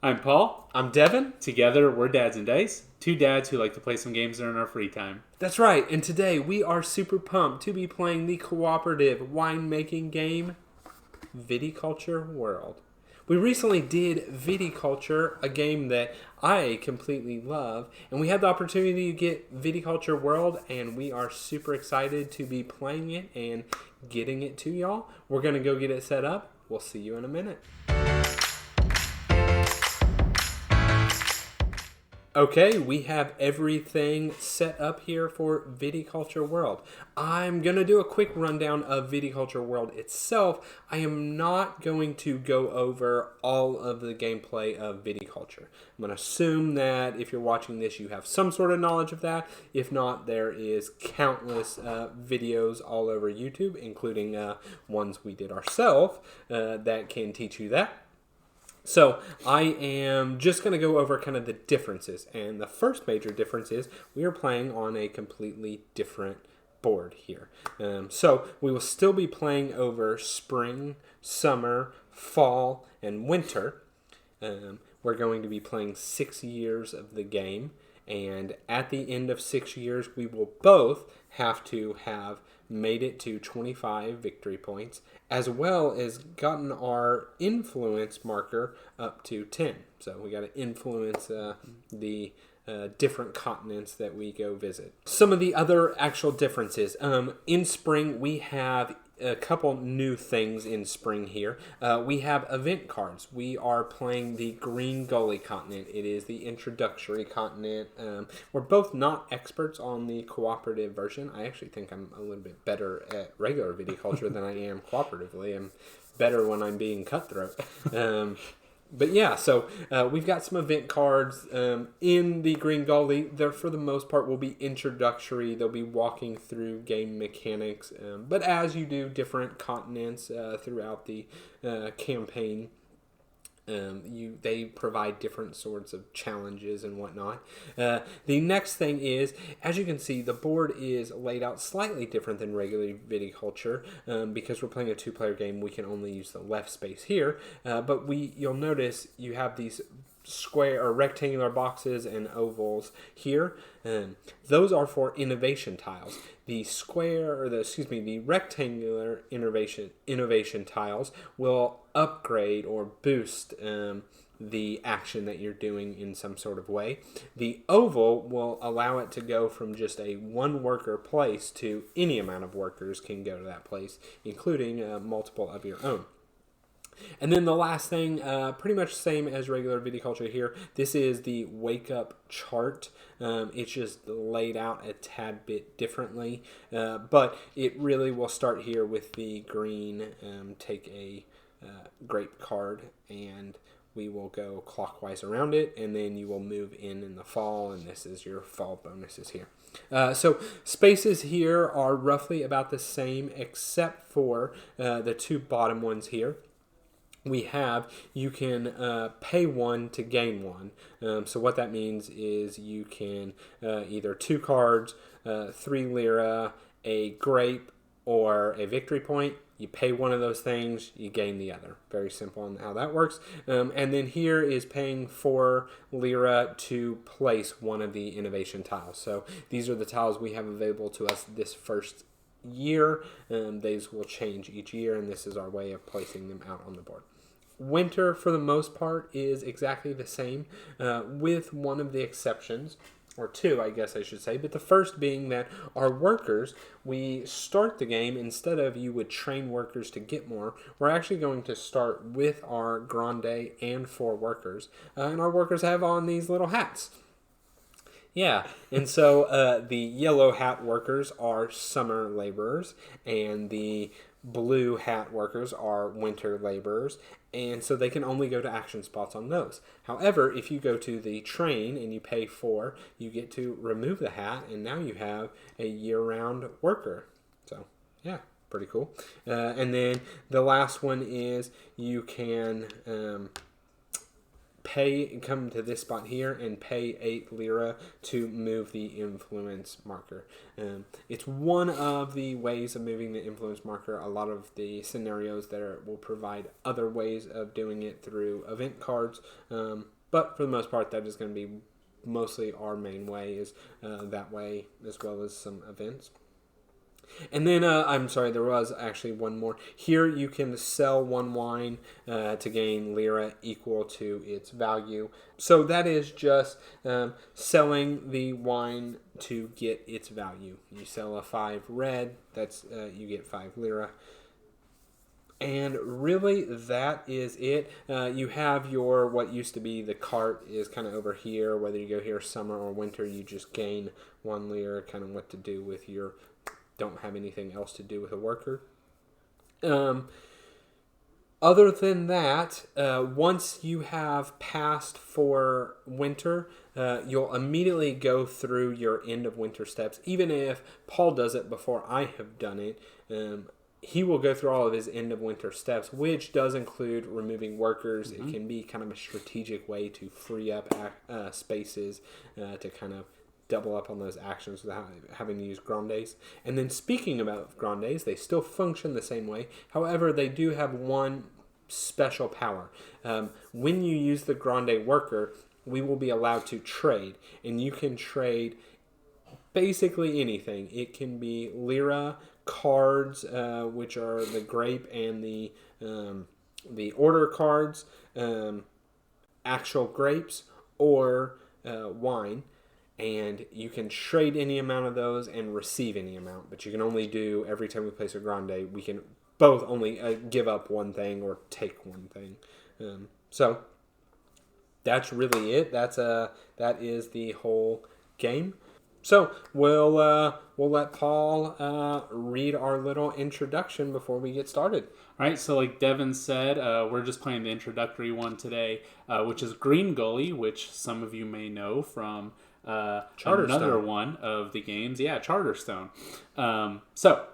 I'm Paul. I'm Devin. Together, we're Dads and Dice. Two dads who like to play some games during our free time. That's right, and today we are super pumped to be playing the cooperative winemaking game, Viticulture World. We recently did Viticulture, a game that I completely love, and we had the opportunity to get Viticulture World, and we are super excited to be playing it and getting it to y'all. We're going to go get it set up. We'll see you in a minute. Okay, we have everything set up here for Viticulture World. I'm going to do a quick rundown of Viticulture World itself. I am not going to go over all of the gameplay of Viticulture. I'm going to assume that if you're watching this, you have some sort of knowledge of that. If not, there is countless videos all over YouTube, including ones we did ourselves that can teach you that. So I am just going to go over kind of the differences. And the first major difference is we are playing on a completely different board here. So we will still be playing over spring, summer, fall, and winter. We're going to be playing 6 years of the game. And at the end of 6 years, we will both have to have made it to 25 victory points, as well as gotten our influence marker up to 10. So we got to influence the different continents that we go visit. Some of the other actual differences. In spring, we have a couple new things in spring here. We have event cards. We are playing the Greengully continent. It is the introductory continent. We're both not experts on the cooperative version. I actually think I'm a little bit better at regular viticulture than I am cooperatively. I'm better when I'm being cutthroat. But yeah, so we've got some event cards in the Greengully. They're, for the most part, will be introductory. They'll be walking through game mechanics. But as you do different continents throughout the campaign, they provide different sorts of challenges and whatnot. The next thing is, as you can see, the board is laid out slightly different than regular viticulture. Because we're playing a two-player game, we can only use the left space here. But you'll notice you have these square or rectangular boxes and ovals here. Those are for innovation tiles. The the rectangular innovation tiles will upgrade or boost the action that you're doing in some sort of way. The oval will allow it to go from just a one worker place to any amount of workers can go to that place, including multiple of your own. And then the last thing, pretty much same as regular viticulture here. This is the wake up chart. It's just laid out a tad bit differently. But it really will start here with the green. Take a grape card and we will go clockwise around it. And then you will move in the fall. And this is your fall bonuses here. So spaces here are roughly about the same except for the two bottom ones here. You can pay one to gain one. So what that means is you can either 2 cards, 3 lira, a grape, or a victory point. You pay one of those things, you gain the other. Very simple on how that works. And then here is paying 4 lira to place one of the innovation tiles. So these are the tiles we have available to us this first year. These will change each year, and this is our way of placing them out on the board. Winter, for the most part, is exactly the same, with one of the exceptions, or two, I guess I should say. But the first being that our workers, we start the game, instead of you would train workers to get more, we're actually going to start with our grande and 4 workers. And our workers have on these little hats. Yeah, and so the yellow hat workers are summer laborers, and the blue hat workers are winter laborers, and so they can only go to action spots on those. However, if you go to the train and you pay 4, you get to remove the hat, and now you have a year-round worker. So, yeah, pretty cool. And then the last one is you can come to this spot here and pay 8 lira to move the influence marker. It's one of the ways of moving the influence marker. A lot of the scenarios there will provide other ways of doing it through event cards, but for the most part, that is going to be mostly our main way, is that way, as well as some events. And then, I'm sorry, there was actually one more. Here you can sell 1 wine to gain lira equal to its value. So that is just selling the wine to get its value. You sell a 5 red, that's you get 5 lira. And really, that is it. You have your, what used to be the cart is kind of over here. Whether you go here summer or winter, you just gain 1 lira, kind of what to do with your... Don't have anything else to do with a worker. Other than that, once you have passed for winter, you'll immediately go through your end of winter steps. Even if Paul does it before I have done it, he will go through all of his end of winter steps, which does include removing workers. Mm-hmm. It can be kind of a strategic way to free up spaces to kind of double up on those actions without having to use grandes. And then speaking about grandes, they still function the same way. However, they do have one special power. When you use the grande worker, we will be allowed to trade. And you can trade basically anything. It can be lira, cards, which are the grape and the order cards, actual grapes, or wine. And you can trade any amount of those and receive any amount. But you can only do, every time we place a grande, we can both only give up one thing or take one thing. So that's really it. That is the whole game. So we'll let Paul read our little introduction before we get started. All right, so like Devin said, we're just playing the introductory one today, which is Greengully, which some of you may know from... another one of the games. Yeah, Charterstone. So,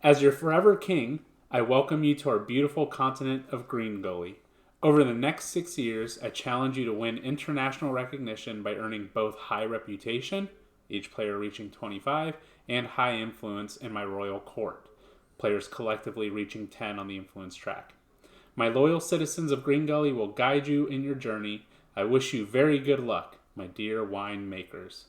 as your forever king, I welcome you to our beautiful continent of Greengully. Over the next 6 years, I challenge you to win international recognition by earning both high reputation, each player reaching 25, and high influence in my royal court, players collectively reaching 10 on the influence track. My loyal citizens of Greengully will guide you in your journey. I wish you very good luck, my dear wine makers.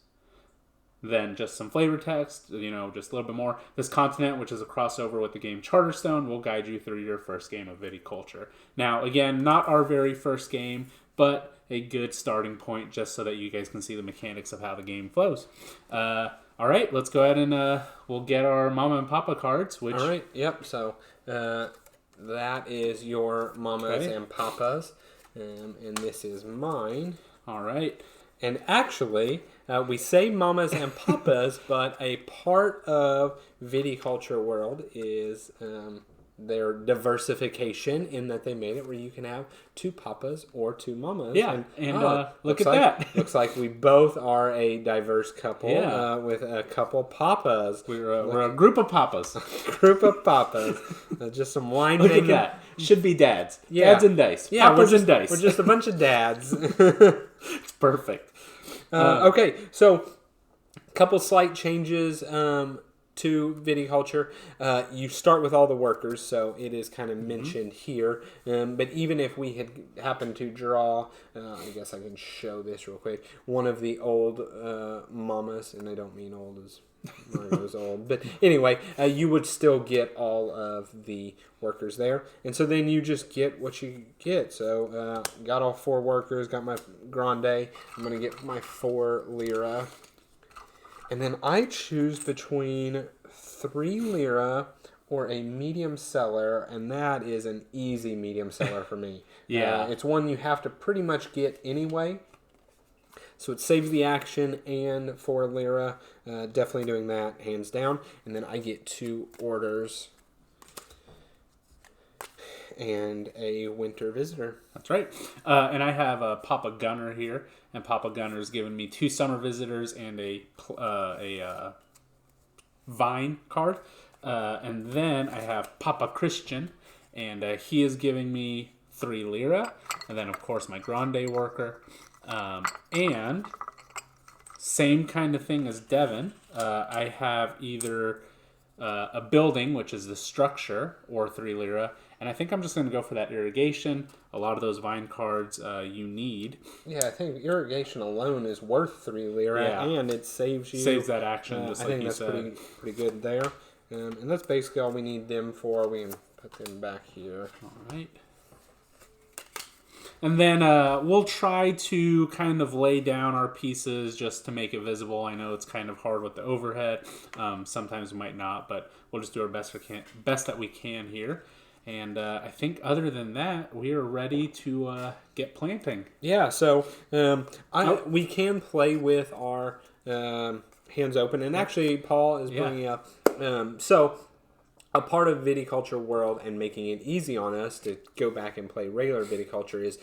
Then just some flavor text, just a little bit more. This continent, which is a crossover with the game Charterstone, will guide you through your first game of Viticulture. Now, again, not our very first game, but a good starting point just so that you guys can see the mechanics of how the game flows. All right, let's go ahead and we'll get our Mama and Papa cards. Which... All right, yep. So that is your Mamas and Papas, and this is mine. All right. And actually, we say Mamas and Papas, but a part of Viticulture World is their diversification, in that they made it where you can have 2 Papas or 2 Mamas. Yeah, and look at that. Looks like we both are a diverse couple with a couple Papas. We're a group of Papas. Group of Papas. Just some wine Look making. At that. Should be dads. Yeah. Dads and dice. Yeah, Papas and dice. We're just a bunch of dads. It's perfect. Okay, so a couple slight changes to Viticulture. You start with all the workers, so it is kind of mentioned here. But even if we had happened to draw, I guess I can show this real quick, one of the old mamas, and I don't mean old as Mario's old, but anyway, you would still get all of the workers there. And so then you just get what you get. So got all 4 workers, got my grande. I'm going to get my 4 lira. And then I choose between 3 lira or a medium seller, and that is an easy medium seller for me. Yeah. It's one you have to pretty much get anyway. So it saves the action and 4 lira. Definitely doing that, hands down. And then I get 2 orders and a winter visitor. That's right. And I have a Papa Gunner here, and Papa Gunner's given me 2 summer visitors and a vine card. And then I have Papa Christian, and he is giving me 3 lira. And then, of course, my grande worker. And same kind of thing as Devin. I have either a building, which is the structure, or 3 lira. And I think I'm just going to go for that irrigation. A lot of those vine cards you need. Yeah, I think irrigation alone is worth 3 lira, and it saves you. Saves that action, just like you said. I think that's pretty good there. And that's basically all we need them for. We can put them back here. All right. And then we'll try to kind of lay down our pieces just to make it visible. I know it's kind of hard with the overhead. Sometimes we might not, but we'll just do our best that we can here. And I think other than that, we are ready to get planting. Yeah, so we can play with our hands open. And actually, Paul is bringing up... So, a part of Viticulture World and making it easy on us to go back and play regular Viticulture is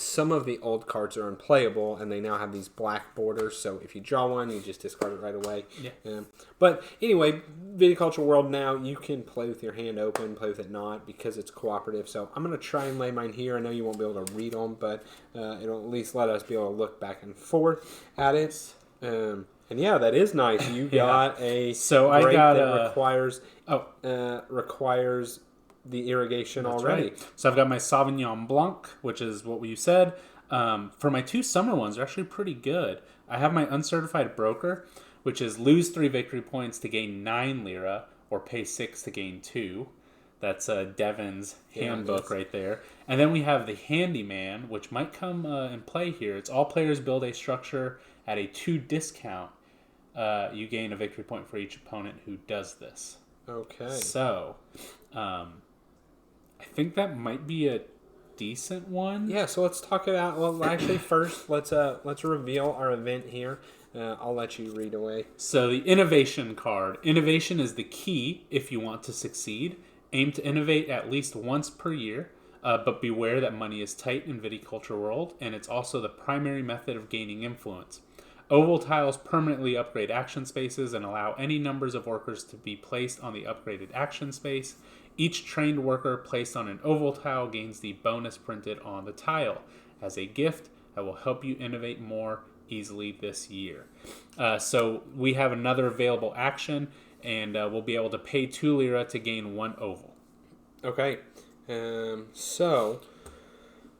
some of the old cards are unplayable, and they now have these black borders. So if you draw one, you just discard it right away. Yeah. But anyway, Viticulture World now, you can play with your hand open, play with it not, because it's cooperative. So I'm going to try and lay mine here. I know you won't be able to read them, but it'll at least let us be able to look back and forth at it. And yeah, that is nice. You got a grape that requires the irrigation already. Right. So I've got my Sauvignon Blanc, which is what you said. For my 2 summer ones, they're actually pretty good. I have my uncertified broker, which is lose 3 victory points to gain 9 lira, or pay 6 to gain 2. That's Devin's handbook right there. And then we have the Handyman, which might come in play here. It's all players build a structure at a 2 discount. You gain a victory point for each opponent who does this. Okay. So, I think that might be a decent one. Yeah. So let's talk about. Well, actually, first let's reveal our event here. I'll let you read away. So the innovation card. Innovation is the key if you want to succeed. Aim to innovate at least once per year. But beware that money is tight in Viticulture World, and it's also the primary method of gaining influence. Oval tiles permanently upgrade action spaces and allow any numbers of workers to be placed on the upgraded action space. Each trained worker placed on an oval tile gains the bonus printed on the tile as a gift that will help you innovate more easily this year. So we have another available action, and we'll be able to pay 2 lira to gain 1 oval. Okay. So...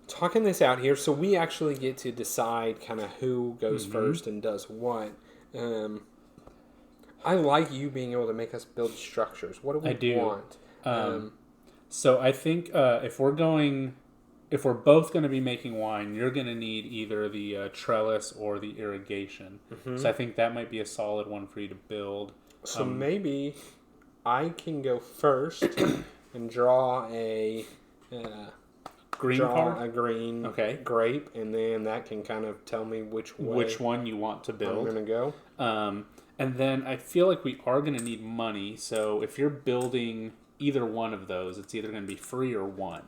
talking this out here, so we actually get to decide kind of who goes first and does what. I like you being able to make us build structures. What do we want? So I think if we're both going to be making wine, you're going to need either the trellis or the irrigation. So I think that might be a solid one for you to build. So maybe I can go first and draw a... a green grape, and then that can kind of tell me which one you want to build. I'm going to go. And then I feel like we are going to need money. So if you're building either one of those, it's either going to be free or 1.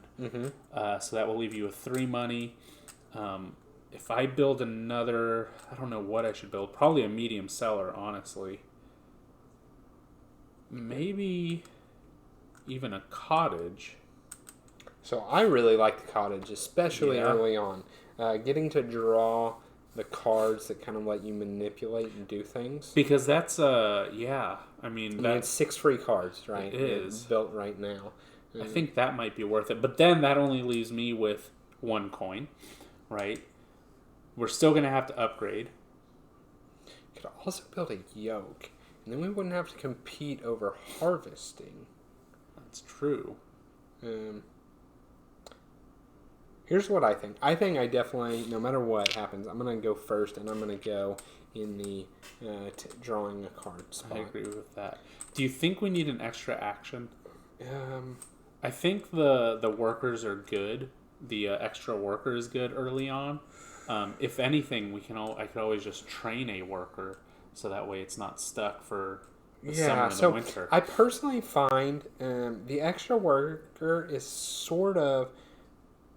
So that will leave you with 3 money. If I build another, I don't know what I should build. Probably a medium cellar, honestly. Maybe even a cottage. So I really like the cottage, especially early on. Getting to draw the cards that kind of let you manipulate and do things. Because that's, I mean, it's 6 free cards, right? It is. It's built right now. I think that might be worth it. But then that only leaves me with 1 coin, right? We're still going to have to upgrade. Could also build a yoke. And then we wouldn't have to compete over harvesting. That's true. Here's what I think. I think I definitely, no matter what happens, I'm going to go first, and I'm going to go in the drawing a card spot. I agree with that. Do you think we need an extra action? I think the workers are good. The extra worker is good early on. If anything, I could always just train a worker, so that way it's not stuck for the summer and the winter. I personally find the extra worker is sort of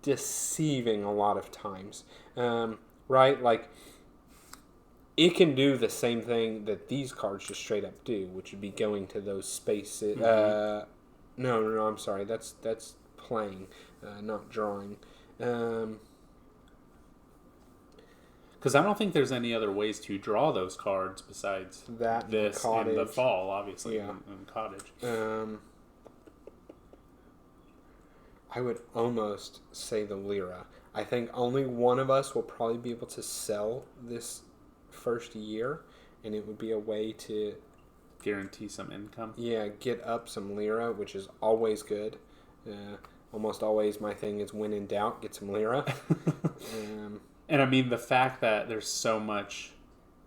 deceiving a lot of times, right? Like, it can do the same thing that these cards just straight up do, which would be going to those spaces. No, I'm sorry. That's playing. not drawing. Because I don't think there's any other ways to draw those cards besides that this and the fall, obviously, yeah. in Cottage. I would almost say the lira. I think only one of us will probably be able to sell this first year, and it would be a way to guarantee some income. Yeah, get up some lira, which is always good. Almost always my thing is when in doubt, get some lira. And I mean, the fact that there's so much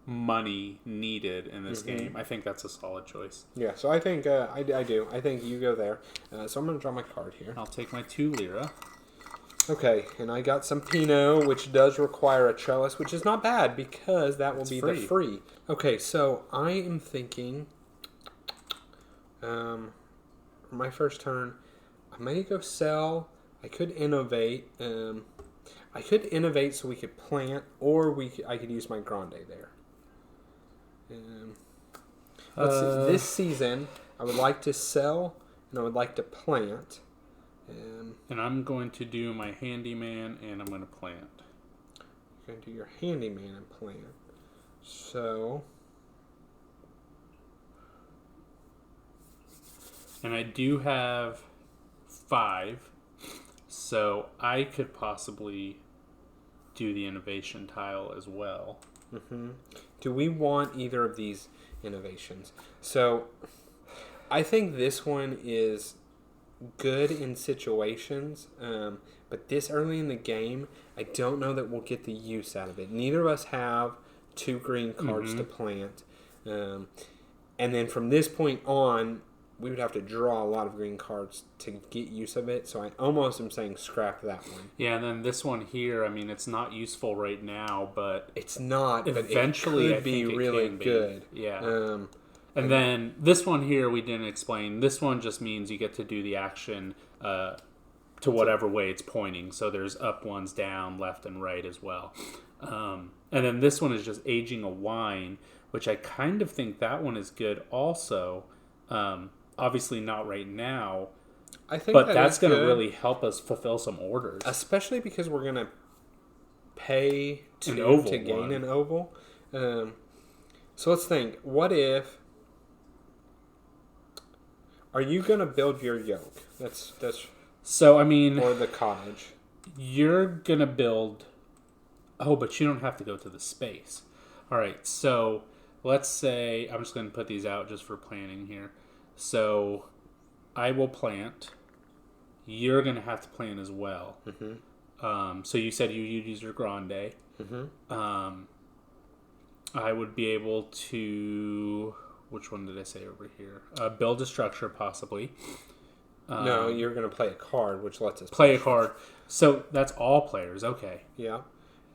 money needed in this game, I think that's a solid choice. Yeah, so I think I do. I think you go there. So I'm going to draw my card here. I'll take my 2 lira. Okay, and I got some Pinot, which does require a trellis, which is not bad because that will be free. The free. Okay, so I am thinking, my first turn, I may go sell. I could innovate. I could innovate so we could plant, or I could use my grande there. Let's see. This season, I would like to sell, and I would like to plant. And I'm going to do my handyman, and I'm going to plant. You're going to do your handyman and plant. So... And I do have 5, so I could possibly do the innovation tile as well. Do we want either of these innovations? So I think this one is good in situations, but this early in the game, I don't know that we'll get the use out of it. Neither of us have 2 green cards to plant. And then from this point on, we would have to draw a lot of green cards to get use of it. So I almost am saying scrap that one. Yeah, and then this one here, I mean, it's not useful right now, but... It's not, eventually but it could be really good. Yeah. And then this one here we didn't explain. This one just means you get to do the action to whatever way it's pointing. So there's up ones, down, left, and right as well. And then this one is just aging a wine, which I kind of think that one is good also. Obviously not right now, I think, but that's going to really help us fulfill some orders. Especially because we're going to pay to gain an oval. So let's think. What if... Are you going to build your yoke? That's So, I mean... Or the cottage. You're going to build... Oh, but you don't have to go to the space. All right, so let's say... I'm just going to put these out just for planning here. So I will plant. You're going to have to plant as well. So you said you'd use your grande. I would be able to... Which one did I say over here? Build a structure, possibly. No, you're going to play a card, which lets us... Play a card. So that's all players. Okay. Yeah.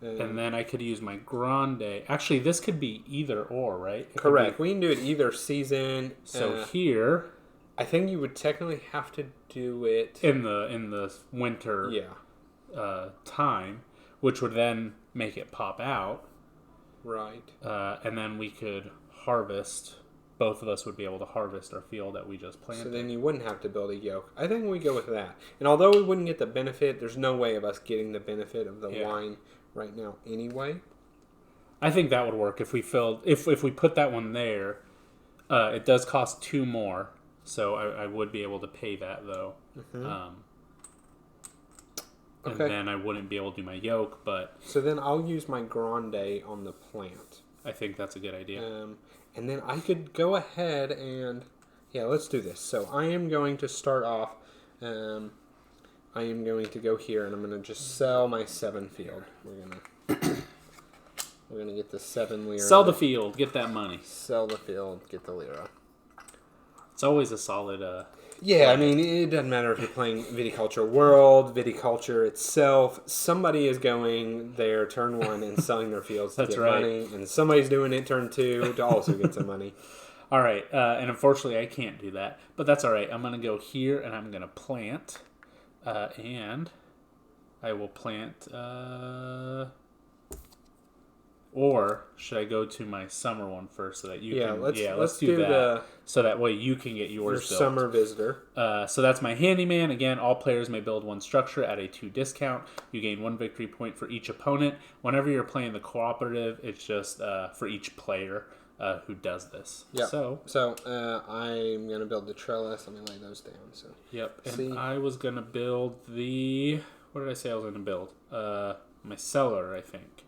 And then I could use my grande. Actually, this could be either or, right? Correct. We can do it either season. So here... I think you would technically have to do it... In the winter time, which would then make it pop out. Right. And then we could harvest... Both of us would be able to harvest our field that we just planted. So then you wouldn't have to build a yoke. I think we go with that. And although we wouldn't get the benefit, there's no way of us getting the benefit of the wine right now anyway. I think that would work if we filled... If we put that one there, it does cost 2 more. So I would be able to pay that, though. And then I wouldn't be able to do my yoke, but... So then I'll use my grande on the plant. I think that's a good idea. And then I could go ahead and... Yeah, let's do this. So I am going to start off... I am going to go here, and I'm going to just sell my 7 field. We're gonna get the 7 lira. Sell the field, get that money. Sell the field, get the lira. It's always a solid... Yeah, I mean, it doesn't matter if you're playing Viticulture World, Viticulture itself. Somebody is going there turn 1 and selling their fields to get money, and somebody's doing it turn 2 to also get some money. All right, and unfortunately I can't do that, but that's all right. I'm going to go here and I'm going to plant, and I will plant... Or Or should I go to my summer one first so that you can... Let's do that. So that way you can get yours built. Summer visitor. So that's my handyman. Again, all players may build one structure at a 2 discount. You gain 1 victory point for each opponent. Whenever you're playing the cooperative, it's just for each player who does this. Yep. So I'm going to build the trellis. Let me lay those down. So yep. And I was going to build the... What did I say I was going to build? My cellar, I think.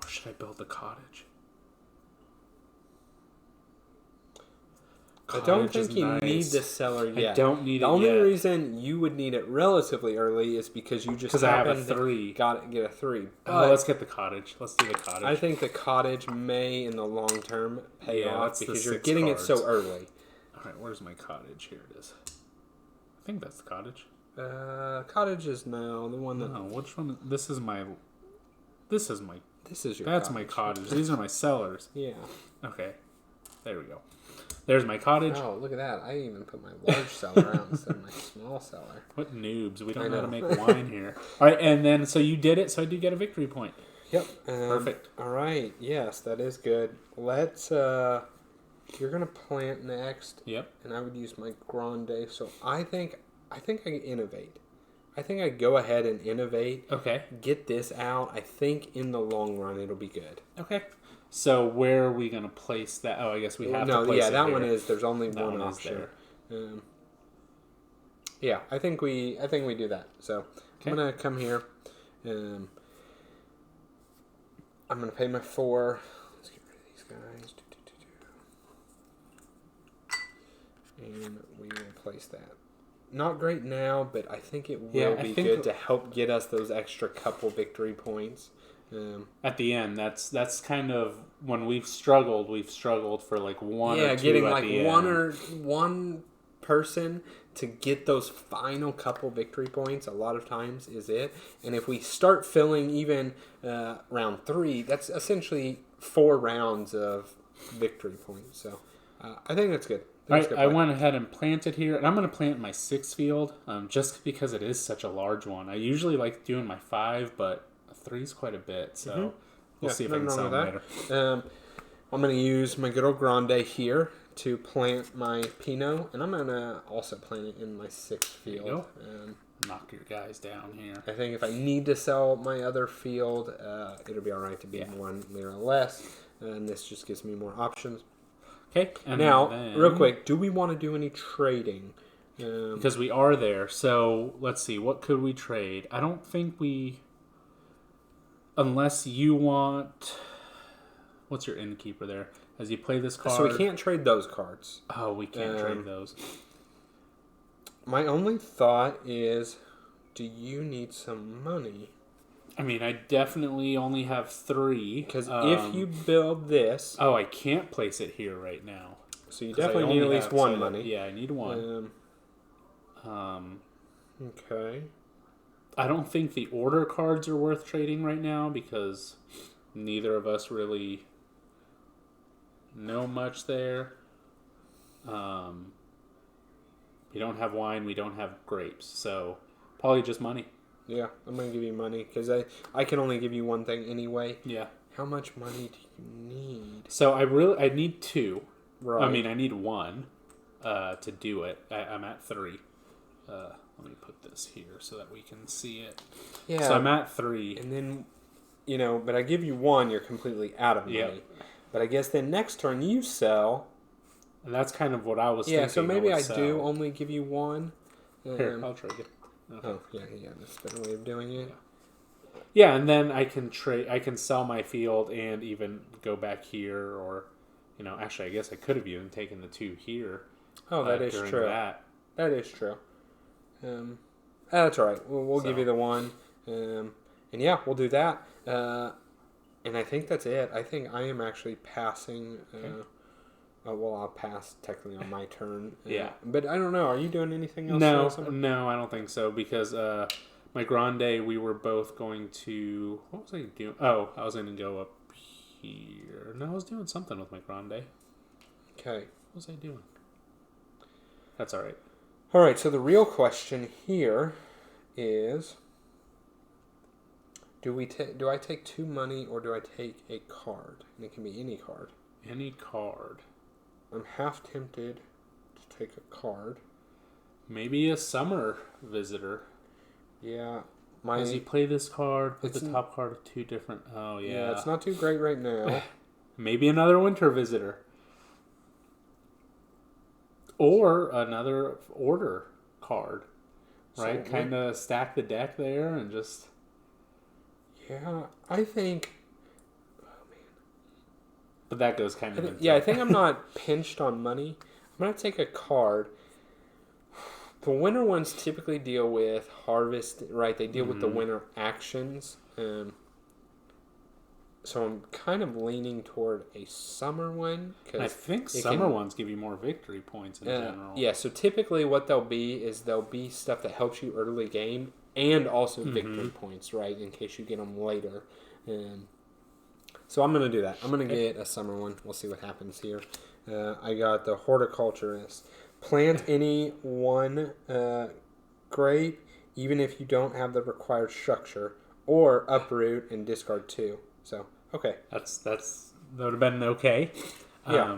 Or should I build the cottage? I don't think you need the cellar yet. I don't need it yet. The only reason you would need it relatively early is because you just I have a 3. Get a 3. But let's get the cottage. Let's do the cottage. I think the cottage may, in the long term, pay off because you're getting it so early. All right, where's my cottage? Here it is. I think that's the cottage. Cottage is the one that... No, which one? This is your That's my cottage. These are my cellars. Yeah. Okay. There we go. There's my cottage. Oh, look at that. I even put my large cellar out instead of my small cellar. What noobs. We don't know how to make wine here. All right, and then, so you did it, so I do get a victory point. Yep. Perfect. All right. Yes, that is good. Let's, you're going to plant next. Yep. And I would use my grande. So I think I innovate. I think I go ahead and innovate. Okay. Get this out. I think in the long run it'll be good. Okay. So where are we going to place that? Oh, I guess we have to place it yeah, that here. one is. There's only one option. Yeah, I think we do that. So okay. I'm gonna come here. I'm gonna pay my 4. Let's get rid of these guys. And we will place that. Not great now, but I think it will be good to help get us those extra couple victory points. At the end, that's kind of when we've struggled for like 1 or 2 getting at like the one person to get those final couple victory points a lot of times is it. And if we start filling even round 3, that's essentially 4 rounds of victory points. So I think that's good. I went ahead and planted here, and I'm going to plant my 6 field just because it is such a large one. I usually like doing my 5, but 3 is quite a bit, so we'll see if I can sell them later. I'm going to use my good old grande here to plant my Pinot, and I'm going to also plant it in my 6th field. Knock your guys down here. I think if I need to sell my other field, it'll be all right to be 1 lira less, and this just gives me more options. Okay. And now, real quick, do we want to do any trading? Because we are there, so let's see. What could we trade? I don't think we... Unless you want... What's your innkeeper there? As you play this card... So we can't trade those cards. Oh, we can't trade those. My only thought is, do you need some money? I mean, I definitely only have 3. Because if you build this... Oh, I can't place it here right now. So you definitely need at least 1 money. Yeah, I need 1. Okay. I don't think the order cards are worth trading right now because neither of us really know much there. We don't have wine, we don't have grapes, so probably just money. Yeah, I'm going to give you money because I can only give you 1 thing anyway. Yeah. How much money do you need? So I need 2. Right. I mean, I need 1 to do it. I'm at 3. Let me put this here so that we can see it. Yeah. So I'm at 3. And then, but I give you 1, you're completely out of money. Yep. But I guess then next turn you sell. And that's kind of what I was thinking. Yeah, so maybe I do only give you 1. Here, I'll trade it. Okay. Oh, yeah, that's a better way of doing it. Yeah, and then I can trade. I can sell my field and even go back here, or, actually, I guess I could have even taken the 2 here. Oh, that is true. That is true. That's all right. We'll give you the 1. And yeah, we'll do that. And I think that's it. I think I am actually passing. Okay. I'll pass technically on my turn. Yeah. But I don't know. Are you doing anything else? No, I don't think so. Because my grande, we were both going to... What was I doing? Oh, I was going to go up here. No, I was doing something with my grande. Okay. What was I doing? That's all right. All right, so the real question here is... Do I take 2 money or do I take a card? And it can be any card. Any card. I'm half tempted to take a card. Maybe a summer visitor. Yeah. As you play this card, put the top card of 2 different... Oh, yeah. Yeah, it's not too great right now. Maybe another winter visitor. Or another order card. Right? Kind of stack the deck there and just... Yeah, I think... Oh, man. But that goes kind of into... Yeah, I think I'm not pinched on money. I'm going to take a card. The winter ones typically deal with harvest, right? They deal with the winter actions. So I'm kind of leaning toward a summer one. I think summer ones give you more victory points in general. Yeah, so typically what they'll be stuff that helps you early game and also victory points, right? In case you get them later. So I'm going to do that. I'm going to get a summer one. We'll see what happens here. I got the horticulturist. Plant any one grape, even if you don't have the required structure, or uproot and discard 2. So, okay. That would have been okay. Yeah.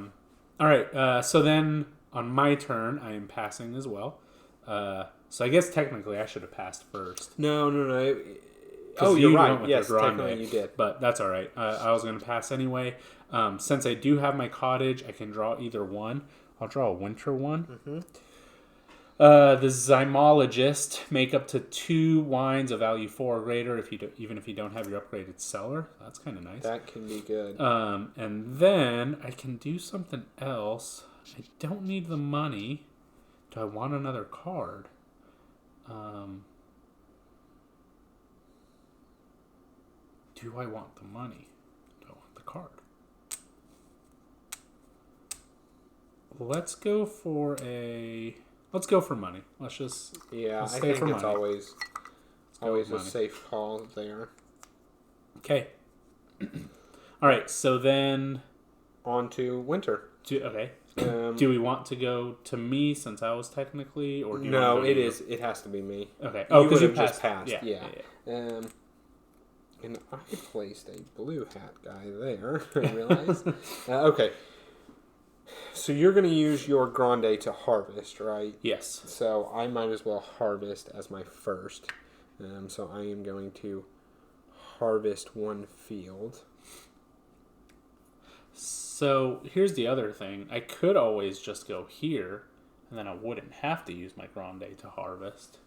All right. So then on my turn, I am passing as well. So I guess technically I should have passed first. No. Oh, you're right. Yes, technically you did. But that's all right. I was going to pass anyway. Since I do have my cottage, I can draw either one. I'll draw a winter one. Mm-hmm. The Zymologist, make up to 2 wines of value 4 or greater even if you don't have your upgraded cellar. That's kind of nice. That can be good. And then I can do something else. I don't need the money. Do I want another card? Do I want the money? Do I want the card? Let's go for money. Let's just I think it's always a safe call there. Okay. All right. So then on to winter. Okay. Do we want to go to me since I was technically, or do you no? Want to go It has to be me. Okay. Oh, because you just passed. Yeah. And I placed a blue hat guy there. I realized. Okay. So you're going to use your Grande to harvest, right? Yes. So I might as well harvest as my first. So I am going to harvest 1 field. So here's the other thing. I could always just go here, and then I wouldn't have to use my Grande to harvest.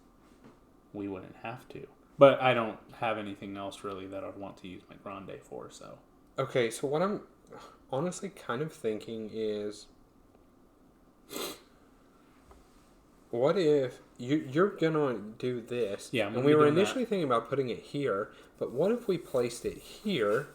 We wouldn't have to. But I don't have anything else really that I'd want to use my Grande for, so... Okay, so what I'm honestly kind of thinking is... What if you're going to do this? Yeah, and we were initially thinking about putting it here, but what if we placed it here?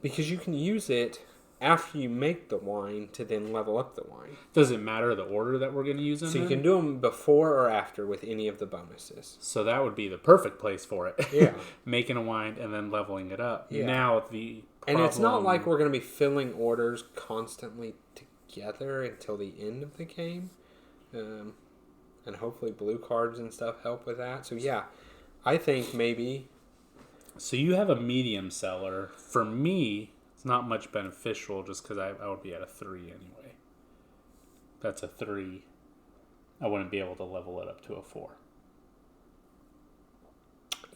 Because you can use it after you make the wine to then level up the wine. Does it matter the order that we're going to use them in? So you can do them before or after with any of the bonuses. So that would be the perfect place for it. Yeah. Making a wine and then leveling it up. Yeah. Now the problem... And it's not like we're going to be filling orders constantly together until the end of the game. And hopefully blue cards and stuff help with that. So yeah, I think maybe... So you have a medium cellar. For me, it's not much beneficial just because I would be at a 3 anyway. That's a 3. I wouldn't be able to level it up to a 4.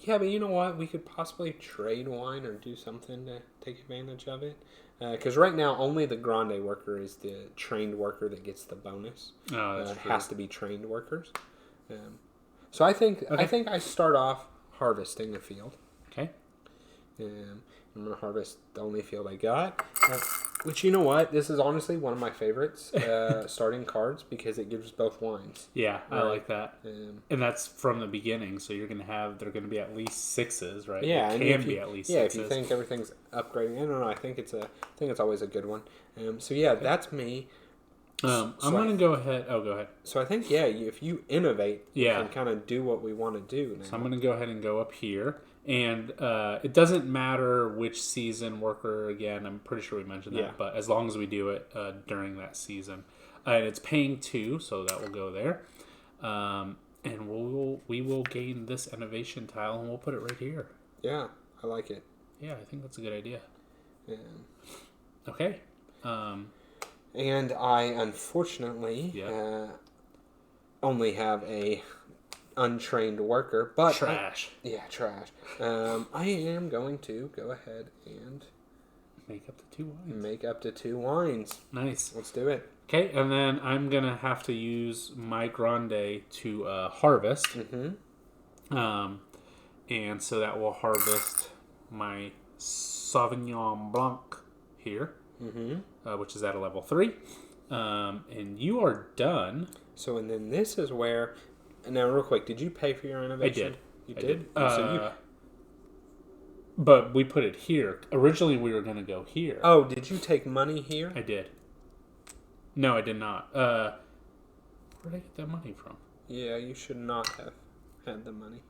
Yeah, but you know what? We could possibly trade wine or do something to take advantage of it. Because right now, only the Grande worker is the trained worker that gets the bonus. Oh, that's true. It has to be trained workers. So I think I start off harvesting a field. Okay. I'm going to harvest the only field I got. Which, you know what? This is honestly one of my favorites starting cards because it gives both wines. Yeah, I like that. And that's from the beginning, so they're going to be at least 6s, right? Yeah, it can be at least 6s. Yeah, if you think everything's upgrading. I don't know. I think it's always a good one. So yeah, that's me. I'm going to go ahead. Oh, go ahead. So I think, if you innovate, you can kind of do what we want to do now. So I'm going to go ahead and go up here. And it doesn't matter which season worker, again, I'm pretty sure we mentioned that, but as long as we do it during that season. And it's paying 2, so that will go there. And we will gain this innovation tile, and we'll put it right here. Yeah, I like it. Yeah, I think that's a good idea. Yeah. Okay. And I, unfortunately, only have a untrained worker, but trash. Trash. I am going to go ahead and make up to 2 wines. Make up to 2 wines. Nice. Let's do it. Okay, and then I'm gonna have to use my grande to harvest. Mm-hmm. And so that will harvest my Sauvignon Blanc here, which is at a level 3. And you are done. So, and then this is where... Now, real quick, did you pay for your renovation? I did. But we put it here. Originally, we were going to go here. Oh, did you take money here? I did. No, I did not. Where did I get that money from? Yeah, you should not have had the money.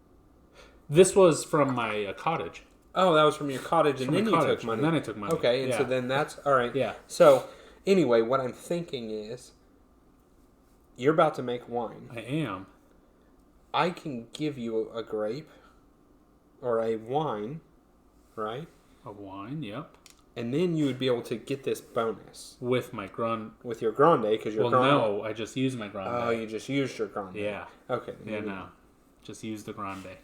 This was from my cottage. Oh, that was from your cottage, and then you took money. And then I took money. Okay, and so then that's... All right. Yeah. So, anyway, what I'm thinking is, you're about to make wine. I am. I can give you a grape or a wine, right? A wine, yep. And then you would be able to get this bonus. With my grande. With your grande, because your grande... no, I just used my grande. Oh, you just used your grande. Yeah. Okay. Yeah, no. Just use the grande.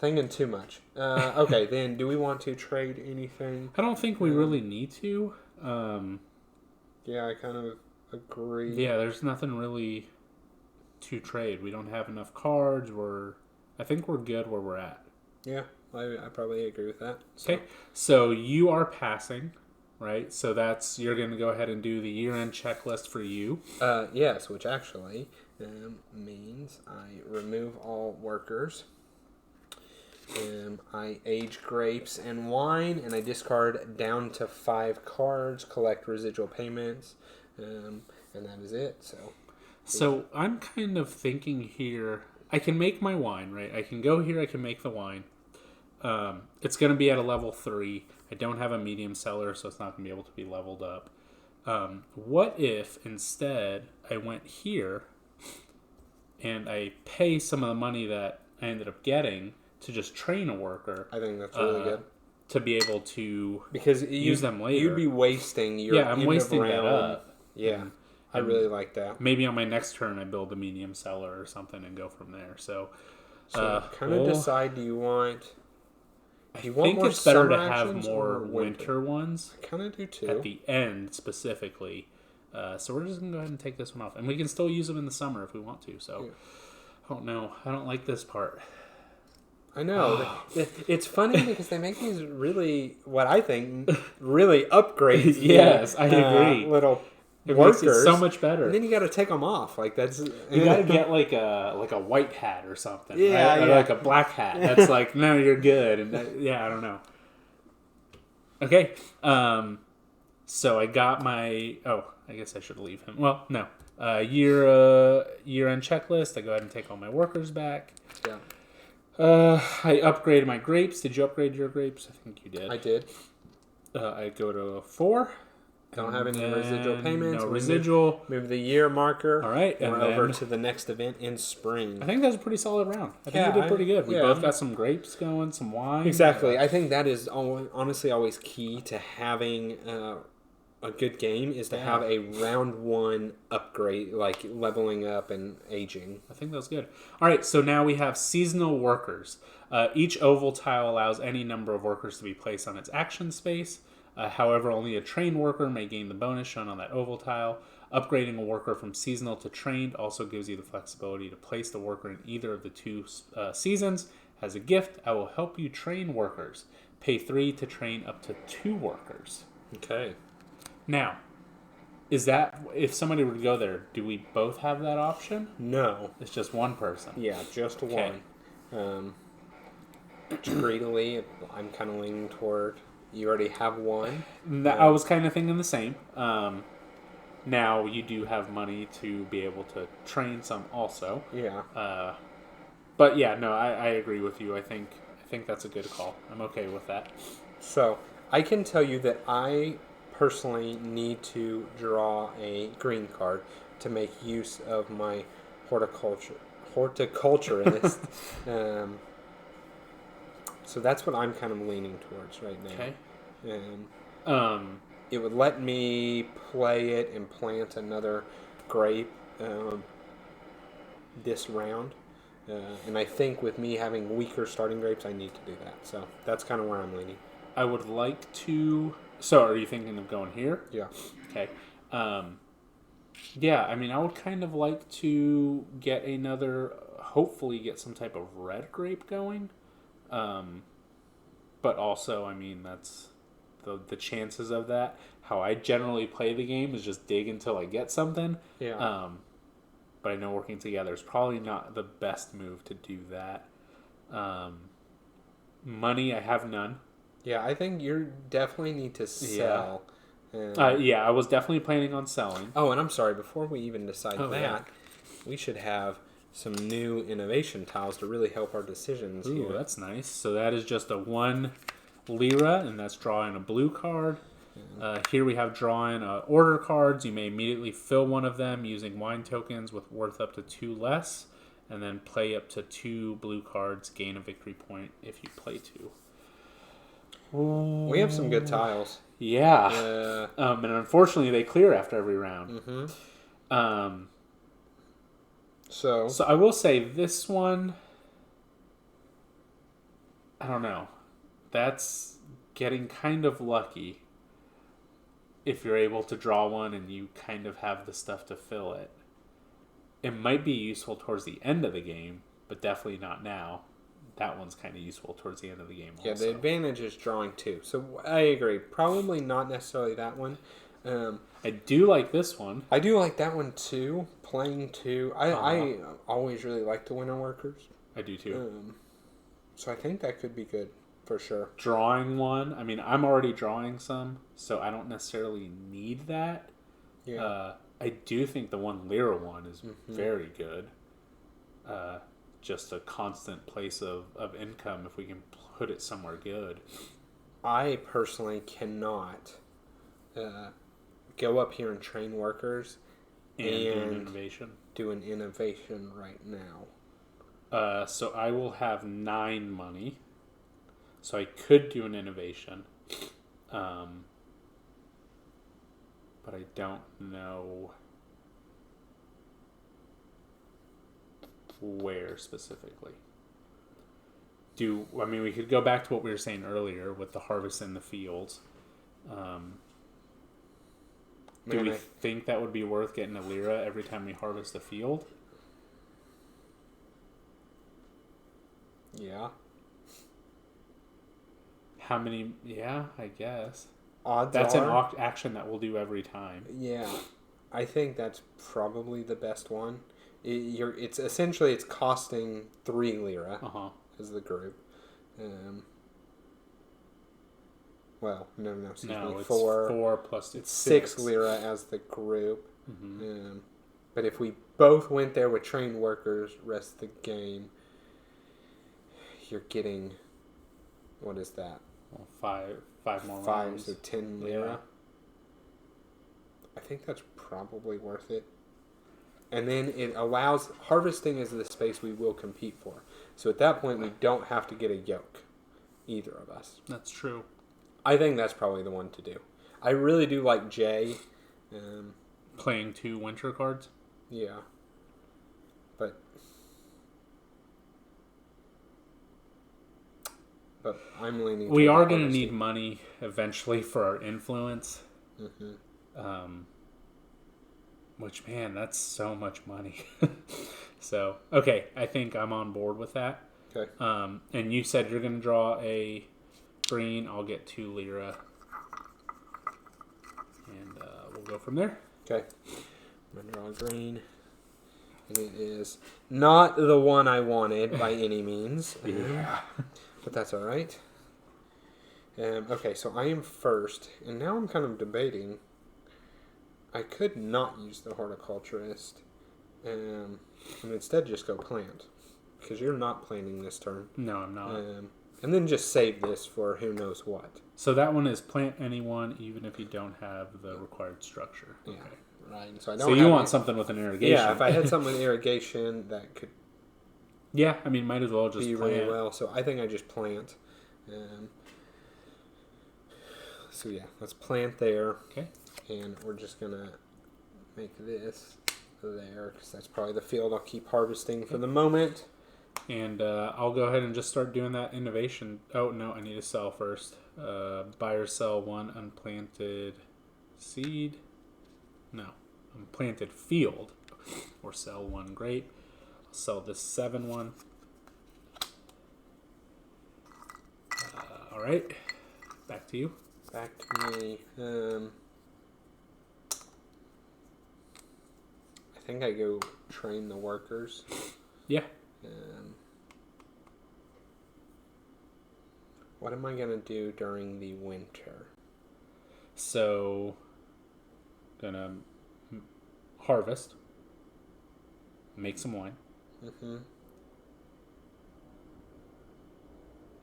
Thinking too much. Okay, then do we want to trade anything? I don't think we really need to. Yeah, I kind of agree. Yeah, there's nothing really to trade. We don't have enough cards. I think we're good where we're at. Yeah, I probably agree with that. Okay, so you are passing, right? So you're going to go ahead and do the year-end checklist for you. Yes, which actually means I remove all workers. I age grapes and wine, and I discard down to 5 cards, collect residual payments, and that is it. So I'm kind of thinking here, I can make my wine, right? I can go here, I can make the wine. It's going to be at a level 3. I don't have a medium cellar, so it's not going to be able to be leveled up. What if instead I went here and I pay some of the money that I ended up getting to just train a worker? I think that's really good. To be able to use them later. You'd be wasting your I'm wasting that up. Yeah, I really like that. Maybe on my next turn I build a medium cellar or something and go from there. So kind of decide, do you want... I think it's better to have more winter ones. I kind of do too. At the end, specifically. So we're just going to go ahead and take this one off. And we can still use them in the summer if we want to. So, I don't know. I don't like this part. I know. It's funny because they make these really, what I think, really upgrades. Yes, I agree. Little it workers. Makes it so much better. And then you got to take them off. Like that's you got to get like a white hat or something. Yeah, right? Or like a black hat. That's like, no, you're good. And I don't know. Okay. So I got my. Oh, I guess I should leave him. Well, no. Year-end checklist. I go ahead and take all my workers back. Yeah. I upgraded my grapes. Did you upgrade your grapes? I think you did. I did. I go to 4. Don't have any residual payments. No residual. Move the year marker. All right. And we're over to the next event in spring. I think that was a pretty solid round. I think we did pretty good. We both got some grapes going, some wine. Exactly. I think that is honestly always key to having a good game is to have a round 1 upgrade, like leveling up and aging. I think that's good. All right. So now we have seasonal workers. Each oval tile allows any number of workers to be placed on its action space. However, only a trained worker may gain the bonus shown on that oval tile. Upgrading a worker from seasonal to trained also gives you the flexibility to place the worker in either of the 2 seasons. As a gift, I will help you train workers. Pay 3 to train up to 2 workers. Okay. Now, is that, if somebody were to go there, do we both have that option? No. It's just one person. Yeah, just one. Greedily, I'm kind of leaning toward... You already have one. I was kind of thinking the same. Now you do have money to be able to train some also. Yeah. But yeah, no, I agree with you. I think that's a good call. I'm okay with that. So I can tell you that I personally need to draw a green card to make use of my horticulturist So that's what I'm kind of leaning towards right now. Okay. It would let me play it and plant another grape this round. And I think with me having weaker starting grapes, I need to do that. So that's kind of where I'm leaning. I would like to... So are you thinking of going here? Yeah. Okay. Yeah, I mean, I would kind of like to get another... Hopefully get some type of red grape going. But also, I mean, that's... The chances of that. How I generally play the game is just dig until I get something. Yeah. But I know working together is probably not the best move to do that. Money, I have none. Yeah, I think you definitely need to sell. Yeah, I was definitely planning on selling. Oh, and I'm sorry, before we even decide we should have some new innovation tiles to really help our decisions. Ooh, here. That's nice. So that is just a 1 lira, and that's drawing a blue card. Here we have drawing order cards. You may immediately fill one of them using wine tokens with worth up to 2 less, and then play up to 2 blue cards, gain a victory point if you play 2. We have some good tiles. Yeah. And unfortunately, they clear after every round. Mm-hmm. So I will say this one, I don't know. That's getting kind of lucky if you're able to draw one and you kind of have the stuff to fill it. It might be useful towards the end of the game, but definitely not now. That one's kind of useful towards the end of the game also. Yeah, the advantage is drawing 2. So I agree. Probably not necessarily that one. I do like this one. I do like that one too. Playing 2. I always really like the winter workers. I do too. So I think that could be good for sure. Drawing one. I mean, I'm already drawing some, so I don't necessarily need that. Yeah. I do think the 1 lira one is very good. Just a constant place of income if we can put it somewhere good. I personally cannot go up here and train workers and do an innovation right now. So I will have 9 money. So I could do an innovation. But I don't know where specifically. We could go back to what we were saying earlier with the harvest in the fields. Do we think that would be worth getting a lira every time we harvest the field? Yeah. How many? Yeah, I guess. That's an action that we'll do every time. Yeah. I think that's probably the best one. It's essentially costing 3 lira as the group. Well, no, excuse me. It's 4. 4 plus it's 6 lira as the group. Mm-hmm. But if we both went there with trained workers, rest of the game, you're getting, what is that? Well, 5 more 5, rounds. so 10 lira. Yeah. I think that's probably worth it. And then it allows, harvesting is the space we will compete for. So at that point, we don't have to get a yoke, either of us. That's true. I think that's probably the one to do. I really do like Jay. Playing 2 winter cards? Yeah. But I'm leaning. We are going to need money eventually for our influence. Mm-hmm. Which, man, that's so much money. So, okay, I think I'm on board with that. Okay. And you said you're going to draw a green. I'll get 2 lira. And we'll go from there. Okay. I'm going to draw a green. And it is not the one I wanted by any means. Yeah. But that's all right. Okay, so I am first. And now I'm kind of debating. I could not use the horticulturist. And instead just go plant. Because you're not planting this turn. No, I'm not. And then just save this for who knows what. So that one is plant anyone, even if you don't have the required structure. Yeah, okay. Right. So you want something with an irrigation. Yeah, if I had something with irrigation, that could yeah, I mean, might as well just be plant. really well. So I think I just plant. So yeah, let's plant there. Okay. And we're just going to make this there, because that's probably the field I'll keep harvesting for the moment. And I'll go ahead and just start doing that innovation. Oh, no, I need to sell first. Buy or sell one unplanted seed. No, unplanted field. Or sell one grape. I'll sell this 7 one. All right. Back to you. Back to me. I think I go train the workers. Yeah. What am I going to do during the winter? So, gonna harvest, make some wine. Mm-hmm.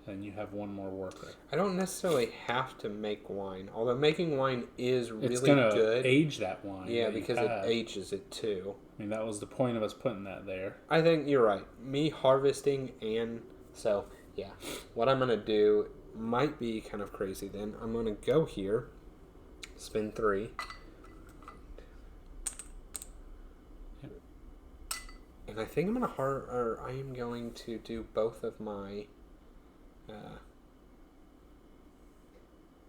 And you have one more worker. I don't necessarily have to make wine, although making wine is really it's gonna good. Age that wine. Yeah, that because it ages it too. I mean, that was the point of us putting that there. I think you're right. Me harvesting and so, yeah. What I'm going to do might be kind of crazy then. I'm going to go here, spin 3. Yep. And I think I'm going to I am going to do both of my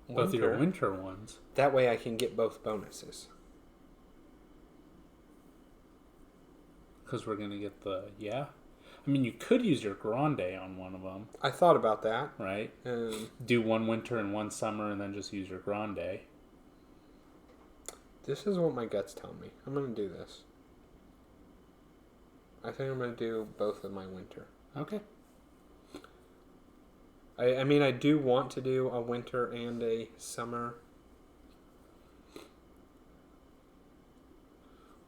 both of your winter ones. That way I can get both bonuses. Because we're going to get the, yeah. I mean, you could use your grande on one of them. I thought about that. Right? Do one winter and one summer and then just use your grande. This is what my gut's telling me. I'm going to do this. I think I'm going to do both of my winter. Okay. I mean, I do want to do a winter and a summer.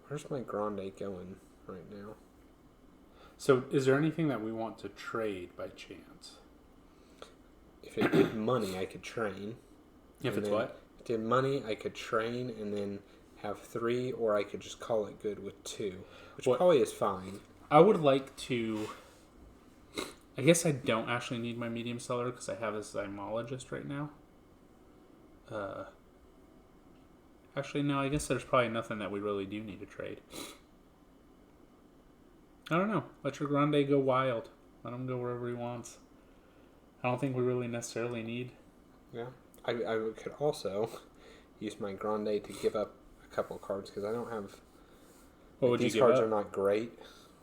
Where's my grande going right now? So, is there anything that we want to trade by chance? If it did money, I could train. If it's what? If it did money, I could train and then have 3, or I could just call it good with 2, which probably is fine. I would like to... I guess I don't actually need my medium seller because I have a zymologist right now. Actually, no, I guess there's probably nothing that we really do need to trade. I don't know. Let your grande go wild. Let him go wherever he wants. I don't think we really necessarily need. Yeah. I could also use my grande to give up a couple cards because I don't have... What would these you give cards up? are not great,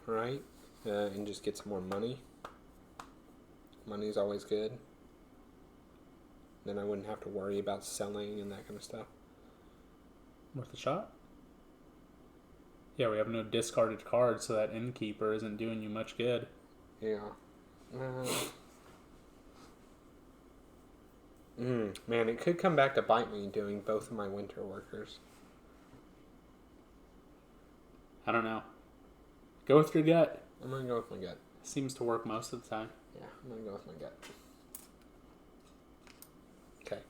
right? And just get some more money. Money's always good. Then I wouldn't have to worry about selling and that kind of stuff. Worth a shot? Yeah, we have no discarded cards, so that innkeeper isn't doing you much good. Yeah. Man, it could come back to bite me doing both of my winter workers. I don't know. Go with your gut. I'm going to go with my gut. Seems to work most of the time. Yeah, I'm going to go with my gut. Okay.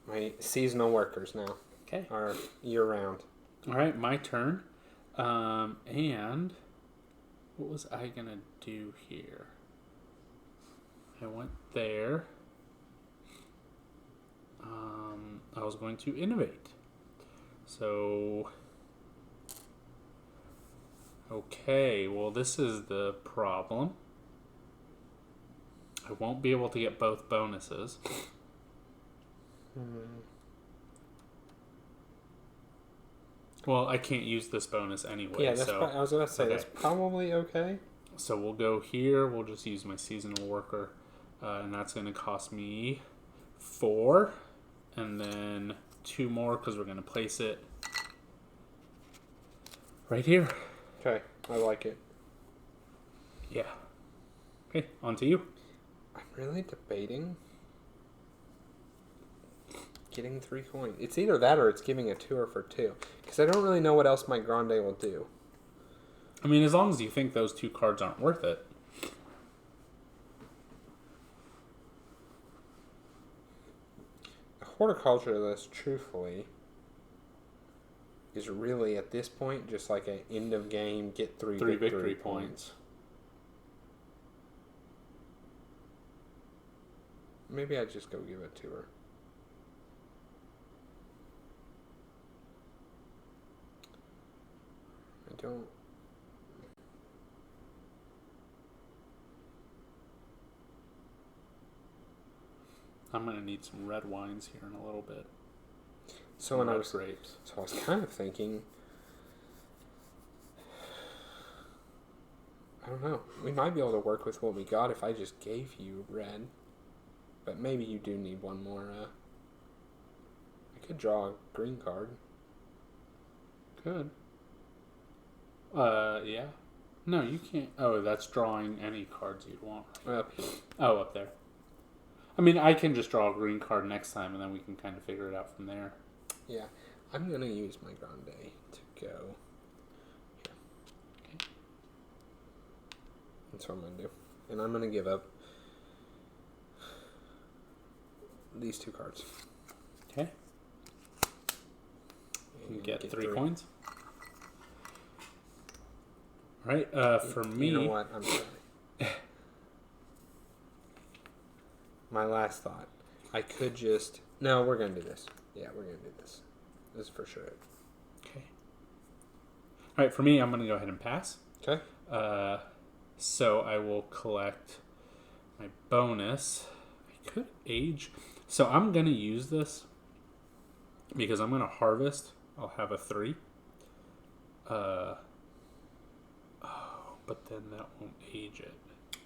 My seasonal workers now. Okay. Are year-round. All right, my turn. And what was I going to do here? I went there. I was going to innovate. So... Okay, well, this is the problem. I won't be able to get both bonuses. Well, I can't use this bonus anyway. Yeah, that's so I was going to say, okay. That's probably okay. So we'll go here. We'll just use my seasonal worker. And that's going to cost me 4. And then 2 more because we're going to place it right here. Okay, I like it. Yeah. Okay, on to you. I'm really debating getting 3 coins. It's either that or it's giving a 2 for 2. Because I don't really know what else my grande will do. I mean, as long as you think those 2 cards aren't worth it. A horticulturalist, truthfully, is really at this point just like an end of game, get 3 victory points. Maybe I just go give it to her. I don't... I'm going to need some red wines here in a little bit. So when I was grapes. So I was kind of thinking, I don't know. We might be able to work with what we got if I just gave you red. But maybe you do need one more. I could draw a green card. Could. Yeah. No, you can't. Oh, that's drawing any cards you'd want. Up here. Oh, up there. I mean, I can just draw a green card next time, and then we can kind of figure it out from there. Yeah. I'm going to use my Grande to go here. Okay. That's what I'm going to do. And I'm going to give up these 2 cards. Okay. You get 3 coins. All right. For me... You know what? I'm sorry. My last thought. I could just... No, we're going to do this. Yeah, we're going to do this. This is for sure. Okay. All right, for me, I'm going to go ahead and pass. Okay. So I will collect my bonus. I could age. So I'm going to use this because I'm going to harvest. I'll have a 3. But then that won't age it.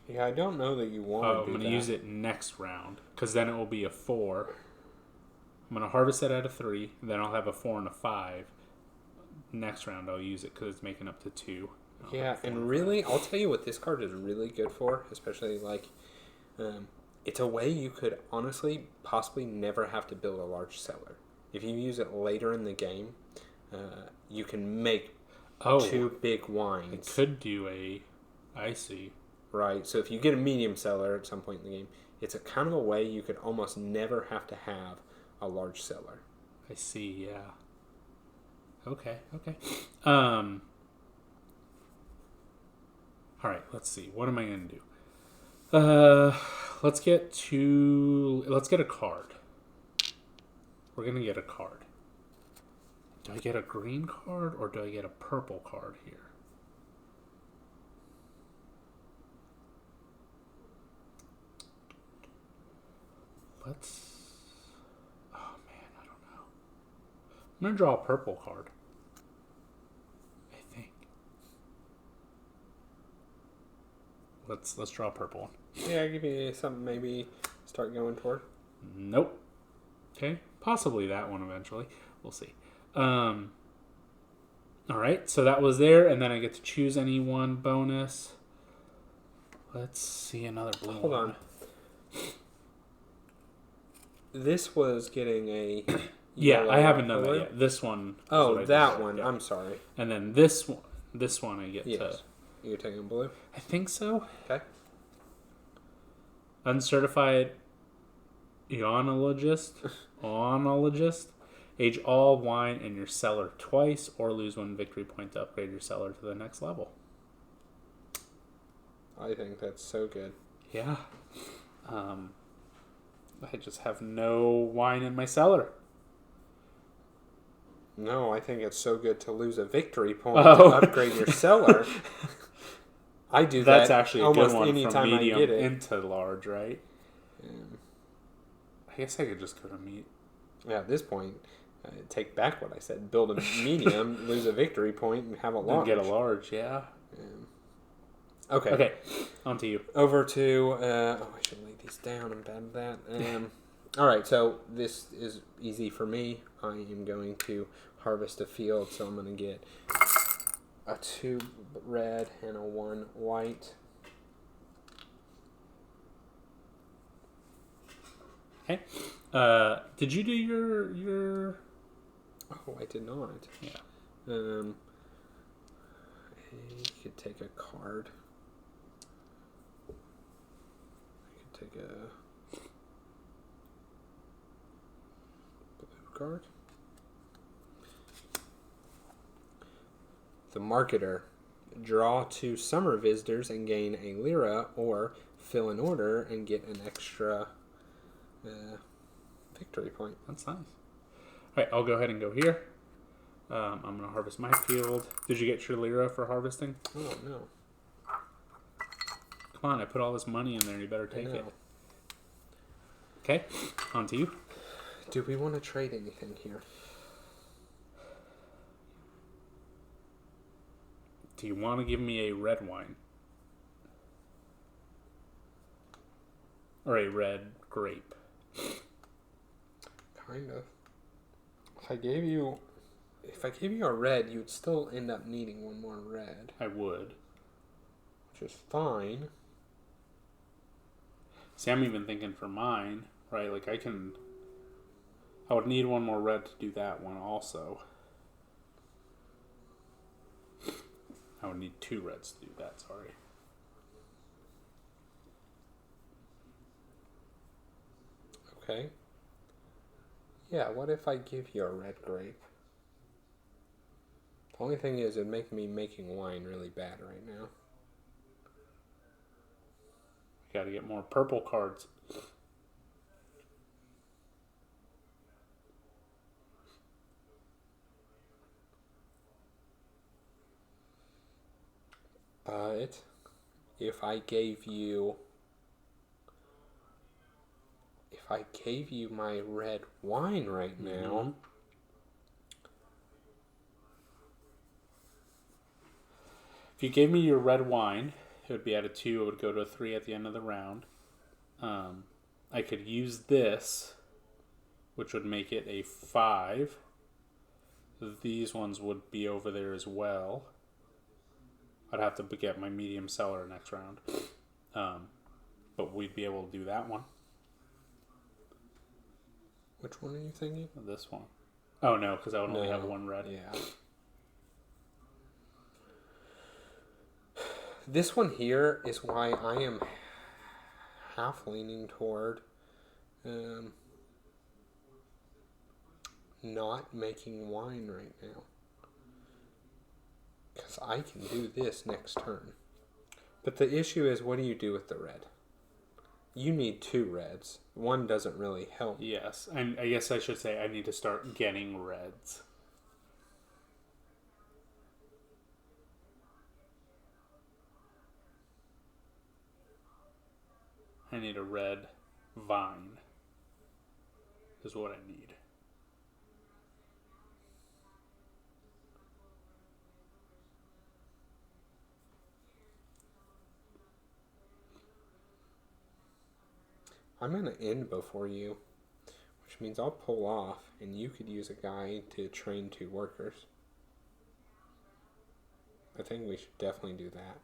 Yeah, I don't know that you want to do that. I'm going to use it next round because then it will be a 4. I'm going to harvest it at a 3. Then I'll have a 4 and a 5. Next round I'll use it because it's making up to 2. Yeah, and really, I'll tell you what this card is really good for, especially like, it's a way you could honestly possibly never have to build a large cellar. If you use it later in the game, you can make 2 big wines. I could do I see. Right, so if you get a medium cellar at some point in the game, it's a kind of a way you could almost never have to have a large cellar. I see, yeah. Okay. All right, let's see. What am I going to do? Let's get a card. We're going to get a card. Do I get a green card or do I get a purple card here? Oh man, I don't know. I'm going to draw a purple card. I think. Let's draw a purple one. Yeah, give me something maybe start going toward. Nope. Okay, possibly that one eventually. We'll see. All right, so that was there, and then I get to choose any one bonus. Let's see another blue one. Hold on. This was getting a... Yeah, I haven't done that yet. This one. Oh, that one. Yeah. I'm sorry. And then this one I get to... You're taking blue? I think so. Okay. Uncertified oenologist. Age all wine in your cellar twice or lose 1 victory point to upgrade your cellar to the next level. I think that's so good. Yeah. I just have no wine in my cellar. No, I think it's so good to lose a victory point to upgrade your cellar. I do that. That's actually a almost good one any from time medium I get it. into large, right? I guess I could just go to meat. Yeah, at this point, take back what I said. Build a medium, lose a victory point, and have a large. And get a large, yeah. Okay, on to you. Over to... I should lay these down. I'm bad at that. All right, so this is easy for me. I am going to harvest a field, so I'm going to get a 2 red and a 1 white. Okay. Did you do your... Oh, I did not. Yeah. You could take a card. I could take a blue card. The Marketer. Draw 2 summer visitors and gain a lira, or fill an order and get an extra victory point. That's nice. All right, I'll go ahead and go here. I'm going to harvest my field. Did you get your lira for harvesting? Oh, no. Come on, I put all this money in there. You better take it. Okay, on to you. Do we want to trade anything here? Do you want to give me a red wine? Or a red grape? Kind of. If I gave you a red, you'd still end up needing one more red. I would. Which is fine. See, I'm even thinking for mine, right? Like, I would need one more red to do that one also. I would need 2 reds to do that, sorry. Okay. Yeah, what if I give you a red grape? The only thing is, it'd make me making wine really bad right now. Gotta get more purple cards. But if I gave you my red wine right now, if you gave me your red wine, it would be at a 2. It would go to a 3 at the end of the round. I could use this, which would make it a 5. These ones would be over there as well. I'd have to get my medium seller next round. But we'd be able to do that one. Which one are you thinking? This one. Oh, no, because I would only have one red. Yeah. This one here is why I am half leaning toward not making wine right now. Because I can do this next turn. But the issue is, what do you do with the red? You need 2 reds. One doesn't really help. Yes, and I guess I should say I need to start getting reds. I need a red vine, is what I need. I'm going to end before you, which means I'll pull off, and you could use a guy to train 2 workers. I think we should definitely do that.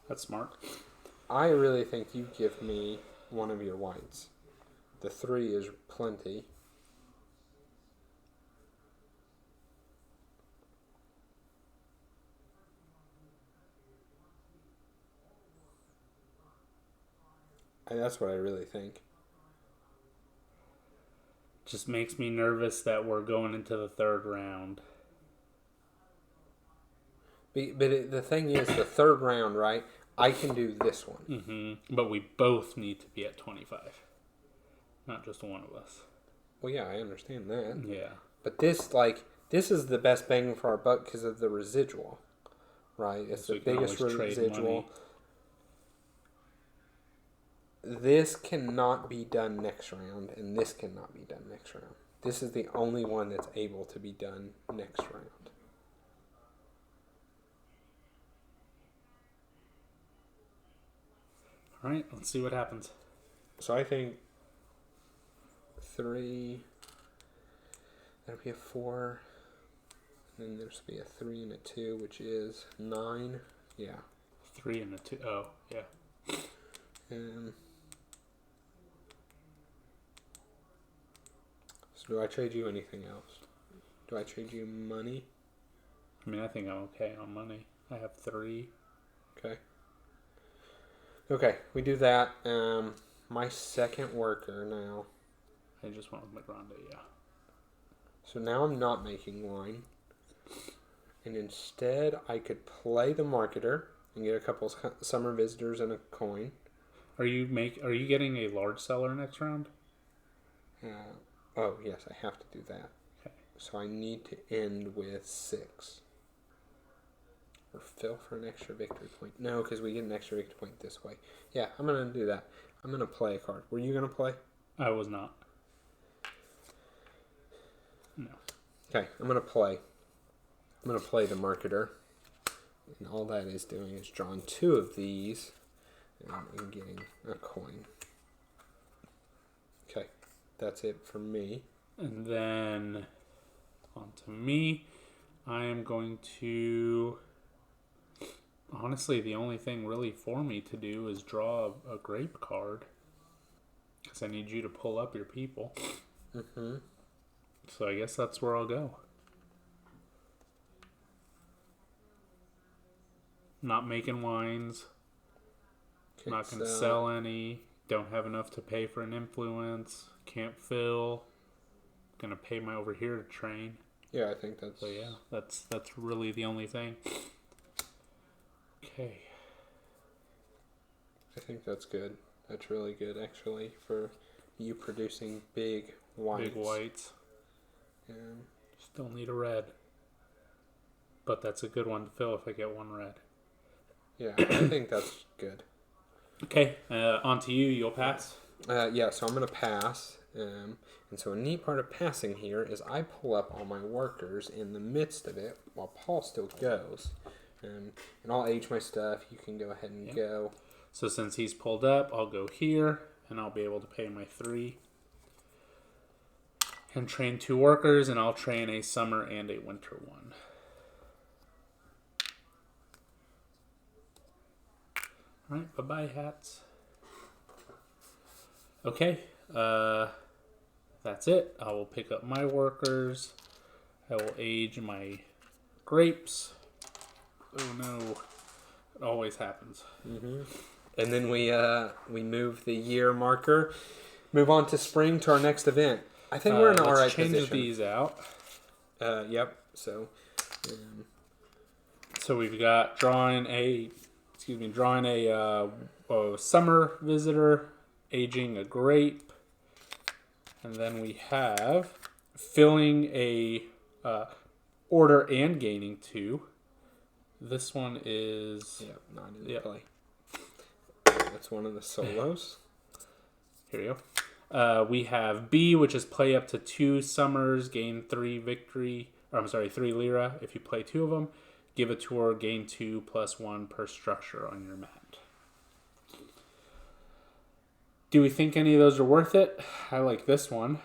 That's smart. I really think you give me one of your whites. The 3 is plenty. And that's what I really think. Just makes me nervous that we're going into the 3rd round. But the thing is, the 3rd round, right? I can do this one. Mm-hmm. But we both need to be at 25. Not just one of us. Well, yeah, I understand that. Yeah. But this is the best bang for our buck because of the residual, right? It's the biggest residual. This cannot be done next round, and this cannot be done next round. This is the only one that's able to be done next round. All right, let's see what happens. So I think 3, that'll be a 4, and then there's be a 3 and a 2, which is 9. Yeah. 3 and a 2. Oh, yeah. So do I trade you anything else? Do I trade you money? I mean, I think I'm okay on money. I have 3. Okay. Okay, we do that. My second worker now. I just went with my grande, yeah. So now I'm not making wine. And instead, I could play the marketer and get a couple summer visitors and a coin. Are you getting a large cellar next round? Oh, yes, I have to do that. Okay. So I need to end with 6. Or fill for an extra victory point. No, because we get an extra victory point this way. Yeah, I'm going to do that. I'm going to play a card. Were you going to play? I was not. No. Okay, I'm going to play. I'm going to play the marketer. And all that is doing is drawing 2 of these and getting a coin. Okay, that's it for me. And then on to me. I am going to... Honestly, the only thing really for me to do is draw a grape card. Because I need you to pull up your people. Mm-hmm. So I guess that's where I'll go. Not making wines. Not going to sell any. Don't have enough to pay for an influence. Can't fill. Going to pay my over here to train. Yeah, I think that's... So yeah, that's really the only thing. Okay. I think that's good. That's really good, actually, for you producing big whites. Big whites. Still need a red. But that's a good one to fill if I get one red. Yeah, I think that's good. Okay, on to you. You'll pass? Yeah, so I'm going to pass. And so a neat part of passing here is I pull up all my workers in the midst of it while Paul still goes. And I'll age my stuff. You can go ahead and go. So since he's pulled up, I'll go here, and I'll be able to pay my 3. And train 2 workers, and I'll train a summer and a winter one. Alright, bye-bye, hats. Okay, that's it. I will pick up my workers. I will age my grapes. Oh no, it always happens. Mm-hmm. And then we move the year marker, move on to spring to our next event. I think we're in an alright position. Let's change these out. Yep. So we've got drawing a summer visitor, aging a grape, and then we have filling a order and gaining 2. This one is... Yep, not in the play. That's one of the solos. Here you go. We have B, which is play up to 2 summers, gain 3 3 lira if you play 2 of them. Give a tour, gain 2 + 1 per structure on your mat. Do we think any of those are worth it? I like this one.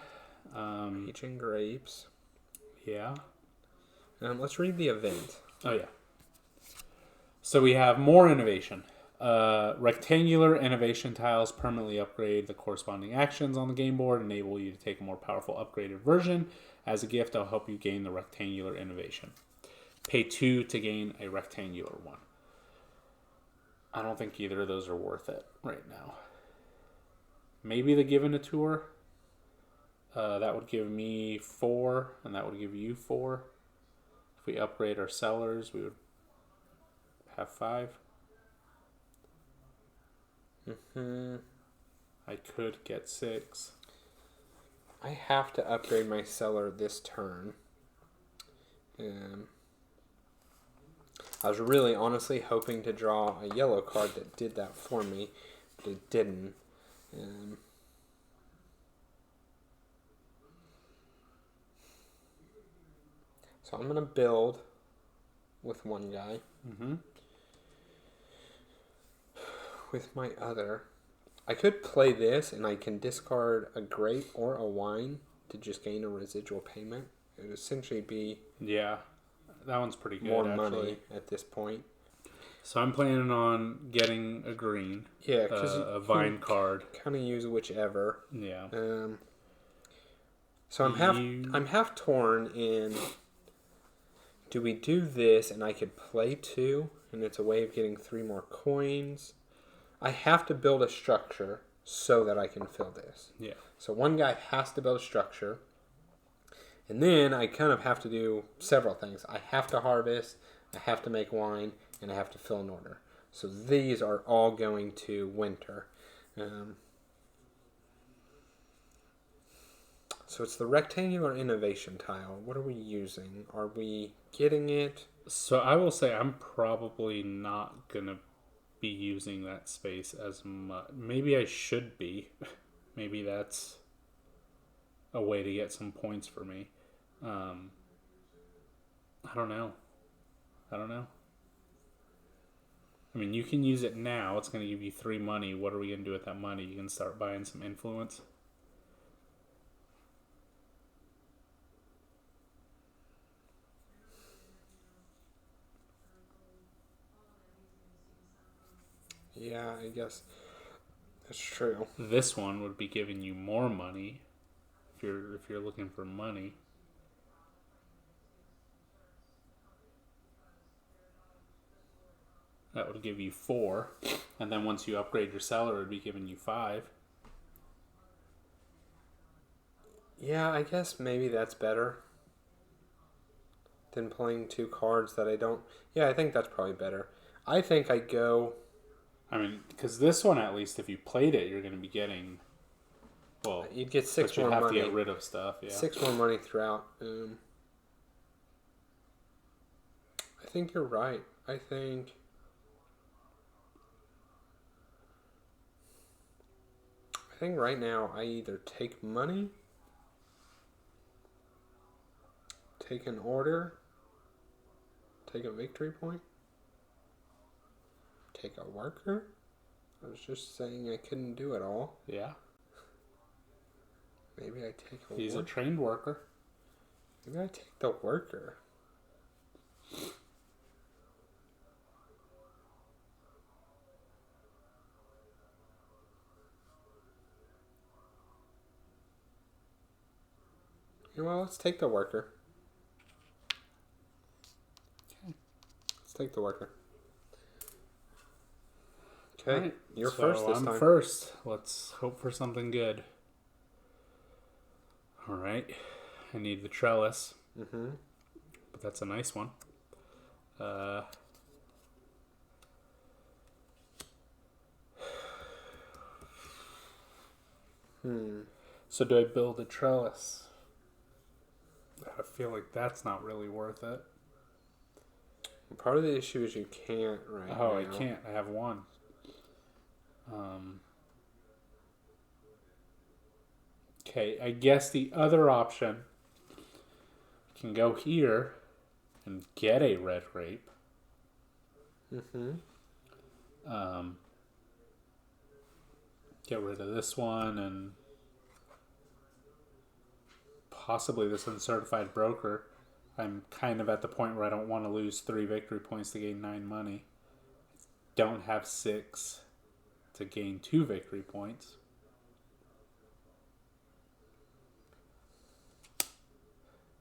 Aging grapes. Yeah. Let's read the event. Oh, yeah. So we have more innovation. Rectangular innovation tiles permanently upgrade the corresponding actions on the game board, enable you to take a more powerful upgraded version. As a gift, I'll help you gain the rectangular innovation. Pay 2 to gain a rectangular one. I don't think either of those are worth it right now. Maybe the given a tour. That would give me 4, and that would give you 4. If we upgrade our sellers, we would have 5. Mm-hmm. I could get 6. I have to upgrade my seller this turn. I was really honestly hoping to draw a yellow card that did that for me, but it didn't. So I'm going to build with one guy. Mm-hmm. With my other, I could play this and I can discard a grape or a wine to just gain a residual payment. It would essentially be that one's pretty good. More money at this point. So I'm planning on getting a green. Yeah, because a vine card. Kind of use whichever. Yeah. So I'm half torn in. Do we do this and I could play 2 and it's a way of getting 3 more coins? I have to build a structure so that I can fill this. Yeah. So one guy has to build a structure. And then I kind of have to do several things. I have to harvest, I have to make wine, and I have to fill an order. So these are all going to winter. So it's the rectangular innovation tile. What are we using? Are we getting it? So I will say I'm probably not going to be using that space as much. Maybe I should be. Maybe that's a way to get some points for me. I don't know. I mean, you can use it now. It's going to give you 3 money. What are we going to do with that money? You can start buying some influence. Yeah, I guess that's true. This one would be giving you more money if you're looking for money. That would give you 4, and then once you upgrade your cellar, it would be giving you 5. Yeah, I guess maybe that's better than playing 2 cards that I don't. Yeah, I think that's probably better. I think I go. I mean, because this one, at least, if you played it, you're going to be getting. Well, you'd get 6 more money. But you'd have to get rid of stuff. Yeah, 6 more money throughout. I think you're right. I think right now I either take money, take an order, take a victory point, take a worker. I was just saying I couldn't do it all. Yeah. Maybe I take a He's a trained worker. Maybe I take the worker. Well, let's take the worker. Okay. Let's take the worker. Okay, right. You're first this I'm time. First. Let's hope for something good. All right. I need the trellis. Mm-hmm. But that's a nice one. So do I build a trellis? I feel like that's not really worth it. Part of the issue is you can't right now. Oh, I can't. I have one. Okay, I guess the other option can go here and get a red grape. Mm-hmm. Get rid of this one and possibly this uncertified broker. I'm kind of at the point where I don't want to lose 3 victory points to gain 9 money. Don't have 6 to gain 2 victory points.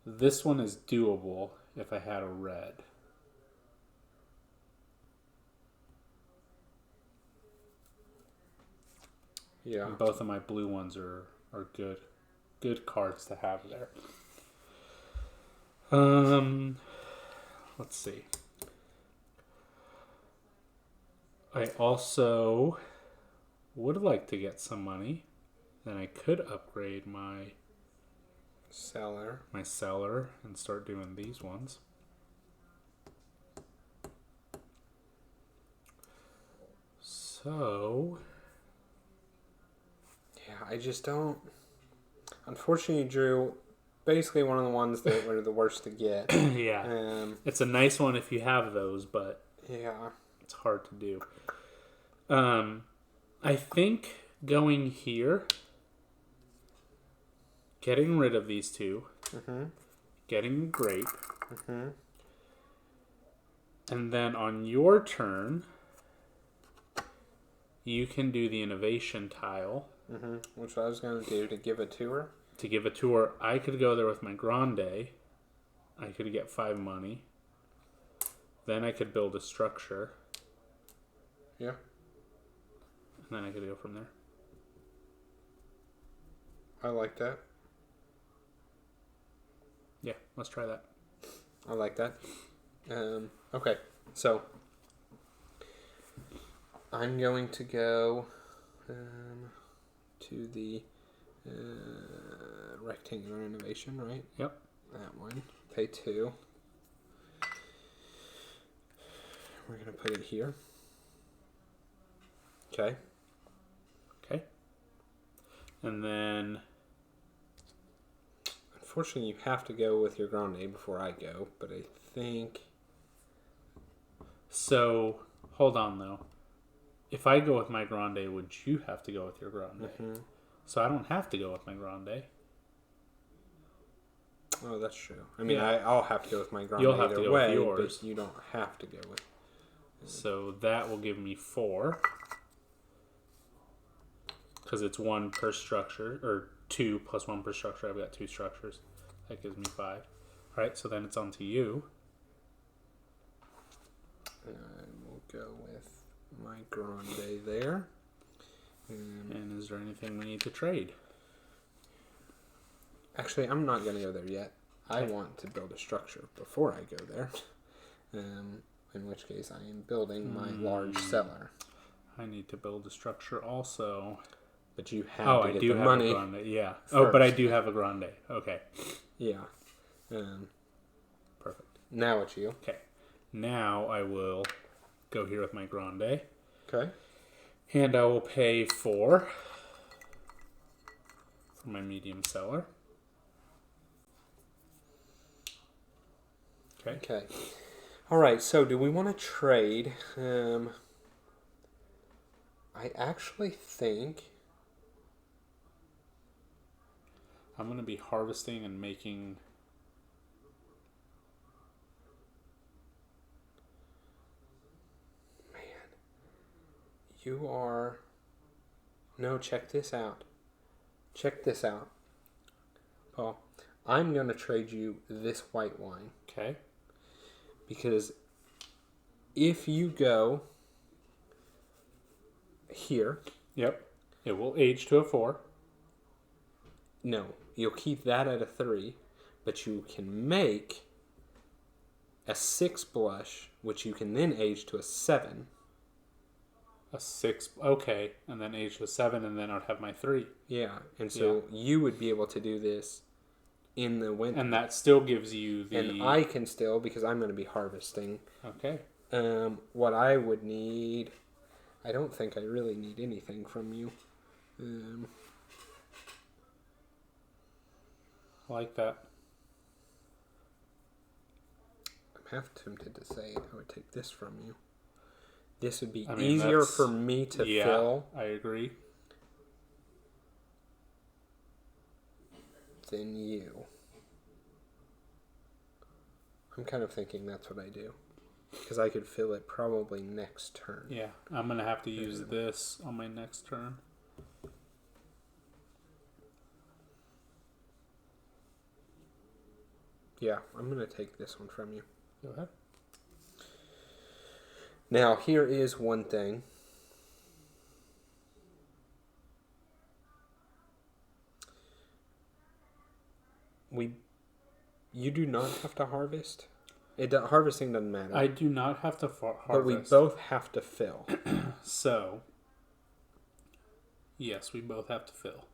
This one is doable if I had a red. Yeah. And both of my blue ones are good. Good cards to have there. Let's see. I also would like to get some money. Then I could upgrade my cellar and start doing these ones. So yeah, I just don't. Unfortunately, Drew, basically one of the ones that were the worst to get. Yeah. It's a nice one if you have those, but yeah, it's hard to do. I think going here, getting rid of these 2, getting a grape, and then on your turn, you can do the innovation tile. Which I was going to do to give a tour. To give a tour, I could go there with my grande. I could get 5 money. Then I could build a structure. Yeah. And then I could go from there. I like that. Yeah, let's try that. I like that. Okay, so I'm going to go to the rectangular innovation, right? Yep. That one. Pay 2. We're going to put it here. Okay. Okay. And then... Unfortunately, you have to go with your grande before I go, but I think... So, hold on, though. If I go with my grande, would you have to go with your grande? Mm-hmm. So I don't have to go with my grande. Oh, that's true. I mean, yeah. I'll have to go with my grande You'll have to go with yours. But you don't have to go with... So that will give me 4. Because it's 1 per structure, or 2 plus 1 per structure. I've got 2 structures. That gives me 5. Alright, so then it's on to you. And we'll go with my grande there. And is there anything we need to trade? Actually, I'm not going to go there yet. I want to build a structure before I go there. In which case, I am building my large cellar. I need to build a structure also. But you have to get the money. A grande, yeah. First. But I do have a grande. Okay. Yeah. Perfect. Now it's you. Okay. Now I will go here with my grande. Okay. And I will pay 4 for my medium cellar. Okay. Okay. All right. So, do we want to trade? I actually think I'm going to be harvesting and making. Man, you are. No, check this out. Check this out, Paul. I'm going to trade you this white wine. Okay. Because if you go here... Yep. It will age to a 4. No. You'll keep that at a 3. But you can make a 6 blush, which you can then age to a 7. A 6. Okay. And then age to a 7, and then I'd have my 3. Yeah. And so you would be able to do this in the winter. And that still gives you the... And I can still, because I'm going to be harvesting. Okay. What I would need... I don't think I really need anything from you. I like that. I'm half tempted to say I would take this from you. This would be easier for me to fill. I agree. Than you. I'm kind of thinking that's what I do. Because I could fill it probably next turn. Yeah, I'm going to have to use this on my next turn. Yeah, I'm going to take this one from you. Go ahead. Now, here is one thing. You do not have to harvest. Harvesting doesn't matter. I do not have to harvest. But we both have to fill. So, yes, we both have to fill.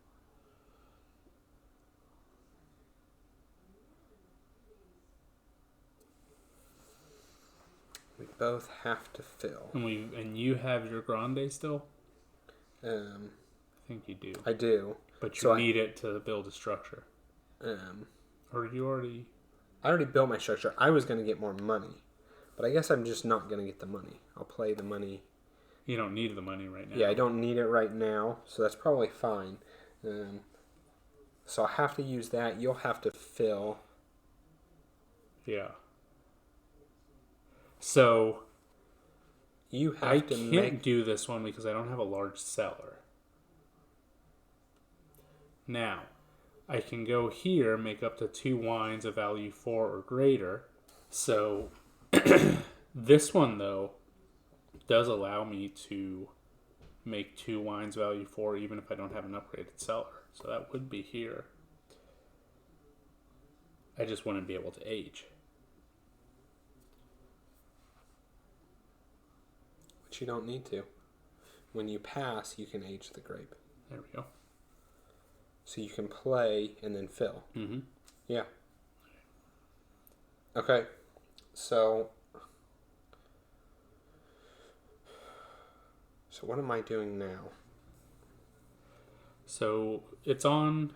We both have to fill. And you have your grande still? I think you do. I do. But you need it to build a structure. Or you already... I already built my structure. I was going to get more money. But I guess I'm just not going to get the money. I'll play the money. You don't need the money right now. Yeah, I don't need it right now. So that's probably fine. So I'll have to use that. You'll have to fill. Yeah. So... I can't do this one because I don't have a large cellar. Now... I can go here, make up to 2 wines of value 4 or greater. So, this one, though, does allow me to make 2 wines value 4 even if I don't have an upgraded cellar. So that would be here. I just wouldn't be able to age. But you don't need to. when you pass, you can age the grape. There we go. So you can play and then fill. Mm-hmm. Yeah. Okay. So what am I doing now? So it's on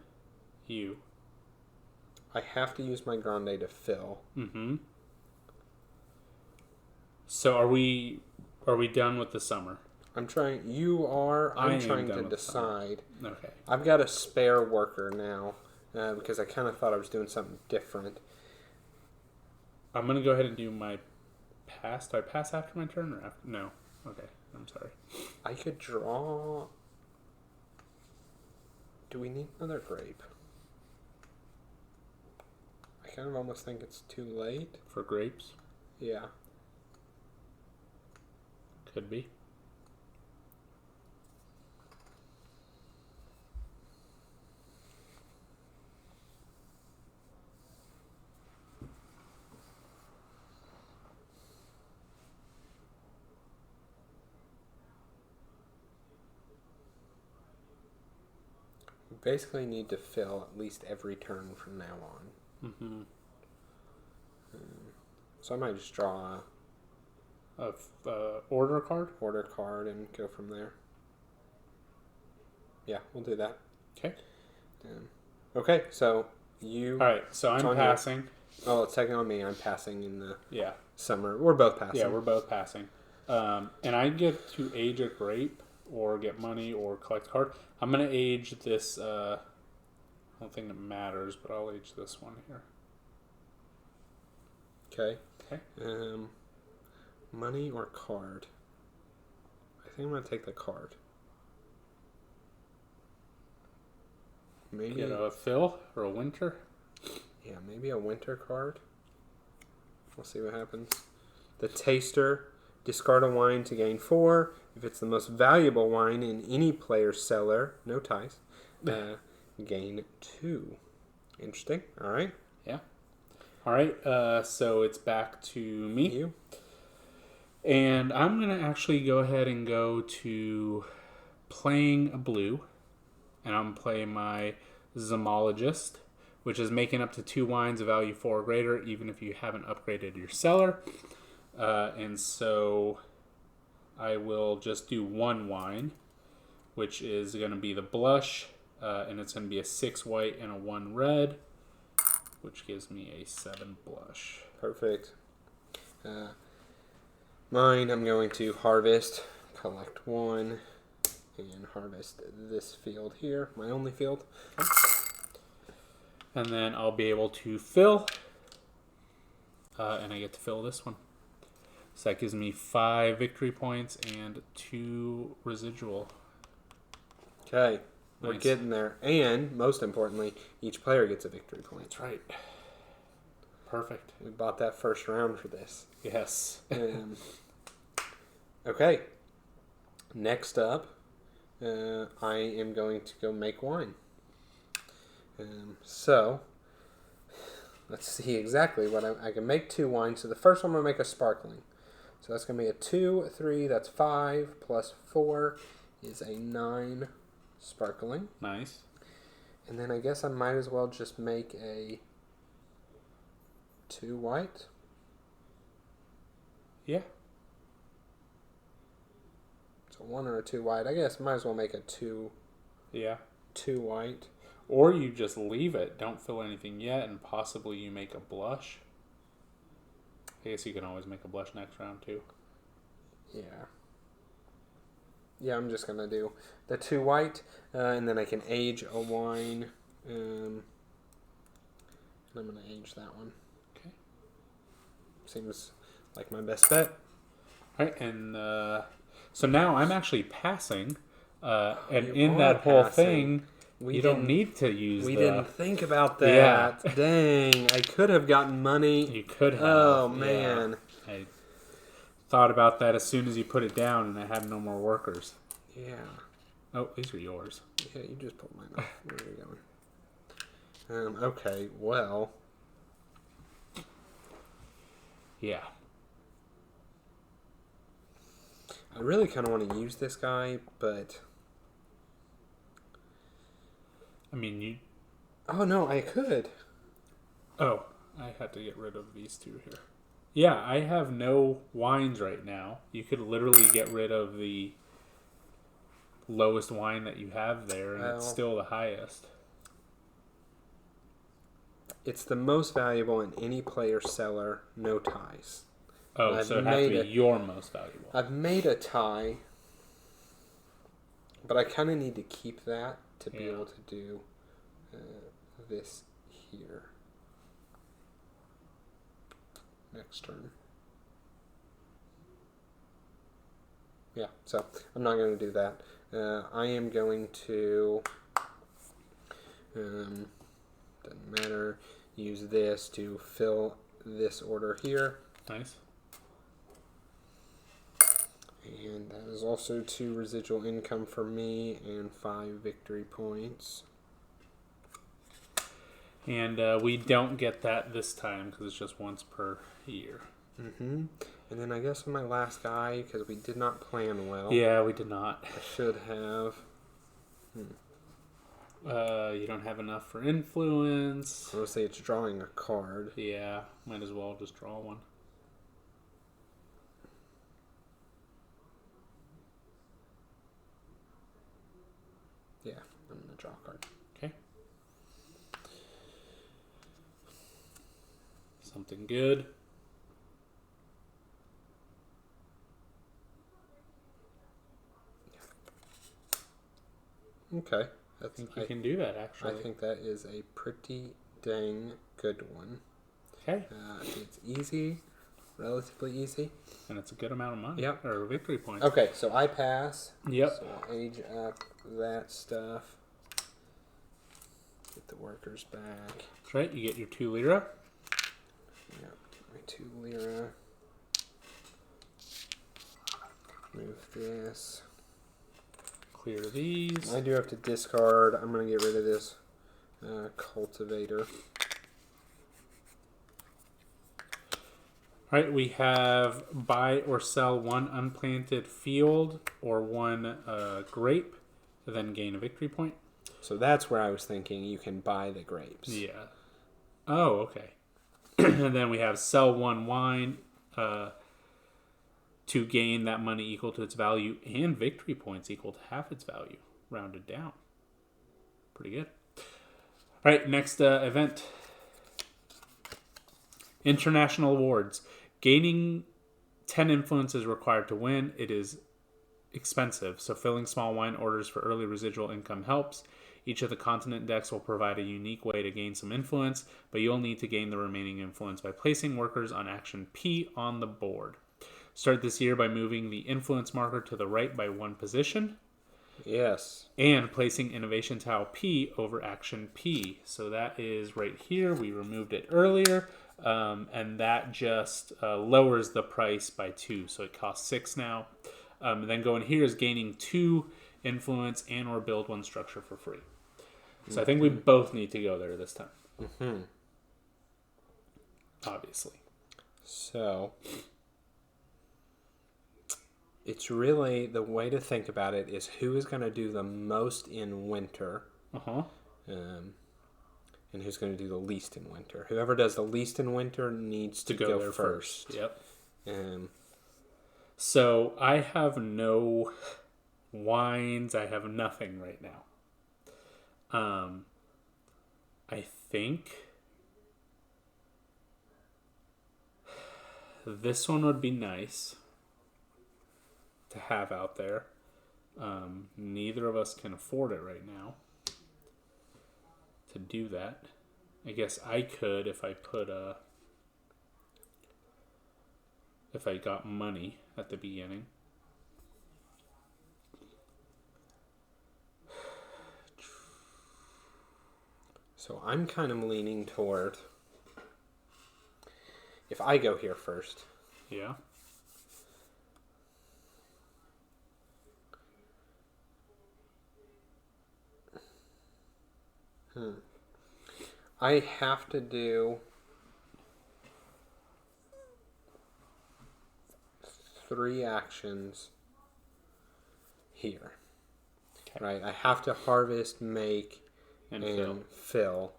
you. I have to use my grande to fill. Mm-hmm. So are we done with the summer? I'm trying. You are. I'm trying to decide. Okay. I've got a spare worker now because I kind of thought I was doing something different. I'm gonna go ahead and do my pass. Do I pass after my turn or after? No. Okay. I'm sorry. I could draw. Do we need another grape? I kind of almost think it's too late. For grapes? Yeah. Could be. We basically need to fill at least every turn from now on. Mm-hmm. So I might just draw A order card? order card and go from there. Yeah, we'll do that. Okay. Okay, so you... Alright, so I'm passing. Oh, it's taking on me. I'm passing in the Yeah. summer. We're both passing. Yeah, we're both passing. And I get to age a grape or get money or collect a card. I'm going to age this... I don't think it matters, but I'll age this one here. Okay. Okay. Money or card? I think I'm going to take the card. Maybe Get a fill or a winter. Yeah, maybe a winter card. We'll see what happens. The taster. Discard a wine to gain 4. If it's the most valuable wine in any player's cellar, no ties, gain 2. Interesting. All right. Yeah. All right. So it's back to me. You. And I'm going to actually go ahead and go to playing a blue. And I'm playing my Zomologist, which is making up to 2 wines of value 4 or greater, even if you haven't upgraded your cellar. And so I will just do 1 wine, which is going to be the blush, and it's going to be a 6 white and a 1 red, which gives me a 7 blush. Perfect. Mine, I'm going to harvest, collect 1, and harvest this field here, my only field. And then I'll be able to fill, and I get to fill this one. So that gives me 5 victory points and 2 residual. Okay, we're Nice. getting there. And, most importantly, each player gets a victory point. That's right. Perfect. We bought that first round for this. Yes. Okay, next up, I am going to go make wine. So, let's see exactly what I can make 2 wines. So the first one I'm going to make a sparkling. So that's going to be a 2, 3, that's 5, plus 4 is a 9 sparkling. Nice. And then I guess I might as well just make a 2 white. Yeah. So 1 or a 2 white. I guess I might as well make a 2 Yeah. white. Or you just leave it, don't fill anything yet, and possibly you make a blush. I guess you can always make a blush next round too. Yeah. Yeah, I'm just going to do the 2 white, and then I can age a wine. And I'm going to age that one. Okay. Seems like my best bet. All right, and so now I'm actually passing, and You in are that whole passing. thing, you don't need to use We the... didn't think about that. Yeah. Dang, I could have gotten money. You could have. Oh, yeah. man. I thought about that as soon as you put it down, and I had no more workers. Yeah. Oh, these are yours. Yeah, you just pulled mine off. Where are we going? Okay, well. Yeah. I really kind of want to use this guy, but... I mean, you... Oh, no, I could. Oh, I had to get rid of these two here. Yeah, I have no wines right now. You could literally get rid of the lowest wine that you have there, and it's still the highest. It's the most valuable in any player cellar, no ties. Oh, so it has to be your most valuable. I've made a tie, but I kind of need to keep that to be able to do this here. Next turn. Yeah, so I'm not going to do that. I am going to, doesn't matter, use this to fill this order here. Nice. And that is also 2 residual income for me and 5 victory points. And we don't get that this time because it's just once per year. Mm-hmm. And then I guess on my last guy, because we did not plan well. Yeah, we did not. I should have. You don't have enough for influence. I would say it's drawing a card. Yeah, might as well just draw one. Yeah, I'm going to draw a card. Okay. Something good. Okay. I think you can do that, actually. I think that is a pretty dang good one. Okay. It's easy, relatively easy. And it's a good amount of money. Yep. Or victory points. Okay, so I pass. Yep. So I'll age up that stuff. Get the workers back. That's right. You get your 2 lira. Yep, my 2 lira. Move this. Clear these. I do have to discard. I'm going to get rid of this cultivator. All right, we have buy or sell 1 unplanted field or 1 grape, then gain a victory point. So that's where I was thinking you can buy the grapes. Yeah. Oh, okay. And then we have sell 1 wine to gain that money equal to its value and victory points equal to half its value, rounded down. Pretty good. All right, next event. International awards. Gaining 10 influence is required to win. It is expensive, so filling small wine orders for early residual income helps. Each of the continent decks will provide a unique way to gain some influence, but you'll need to gain the remaining influence by placing workers on action P on the board. Start this year by moving the influence marker to the right by 1 position. Yes. And placing innovation tile P over action P. So that is right here. We removed it earlier. And that just lowers the price by 2. So it costs 6 now. Then going here is gaining 2 influence and or build 1 structure for free. So I think we both need to go there this time. Mm-hmm. Obviously. So it's really, the way to think about it is who is going to do the most in winter. Uh-huh. And who's going to do the least in winter. Whoever does the least in winter needs to go there first. Yep. Um, So I have no wines. I have nothing right now. I think this one would be nice to have out there. Neither of us can afford it right now to do that. I guess I could if I put if I got money at the beginning. So I'm kind of leaning toward, if I go here first. Yeah. I have to do 3 actions here. Okay. Right? I have to harvest, make, and fill.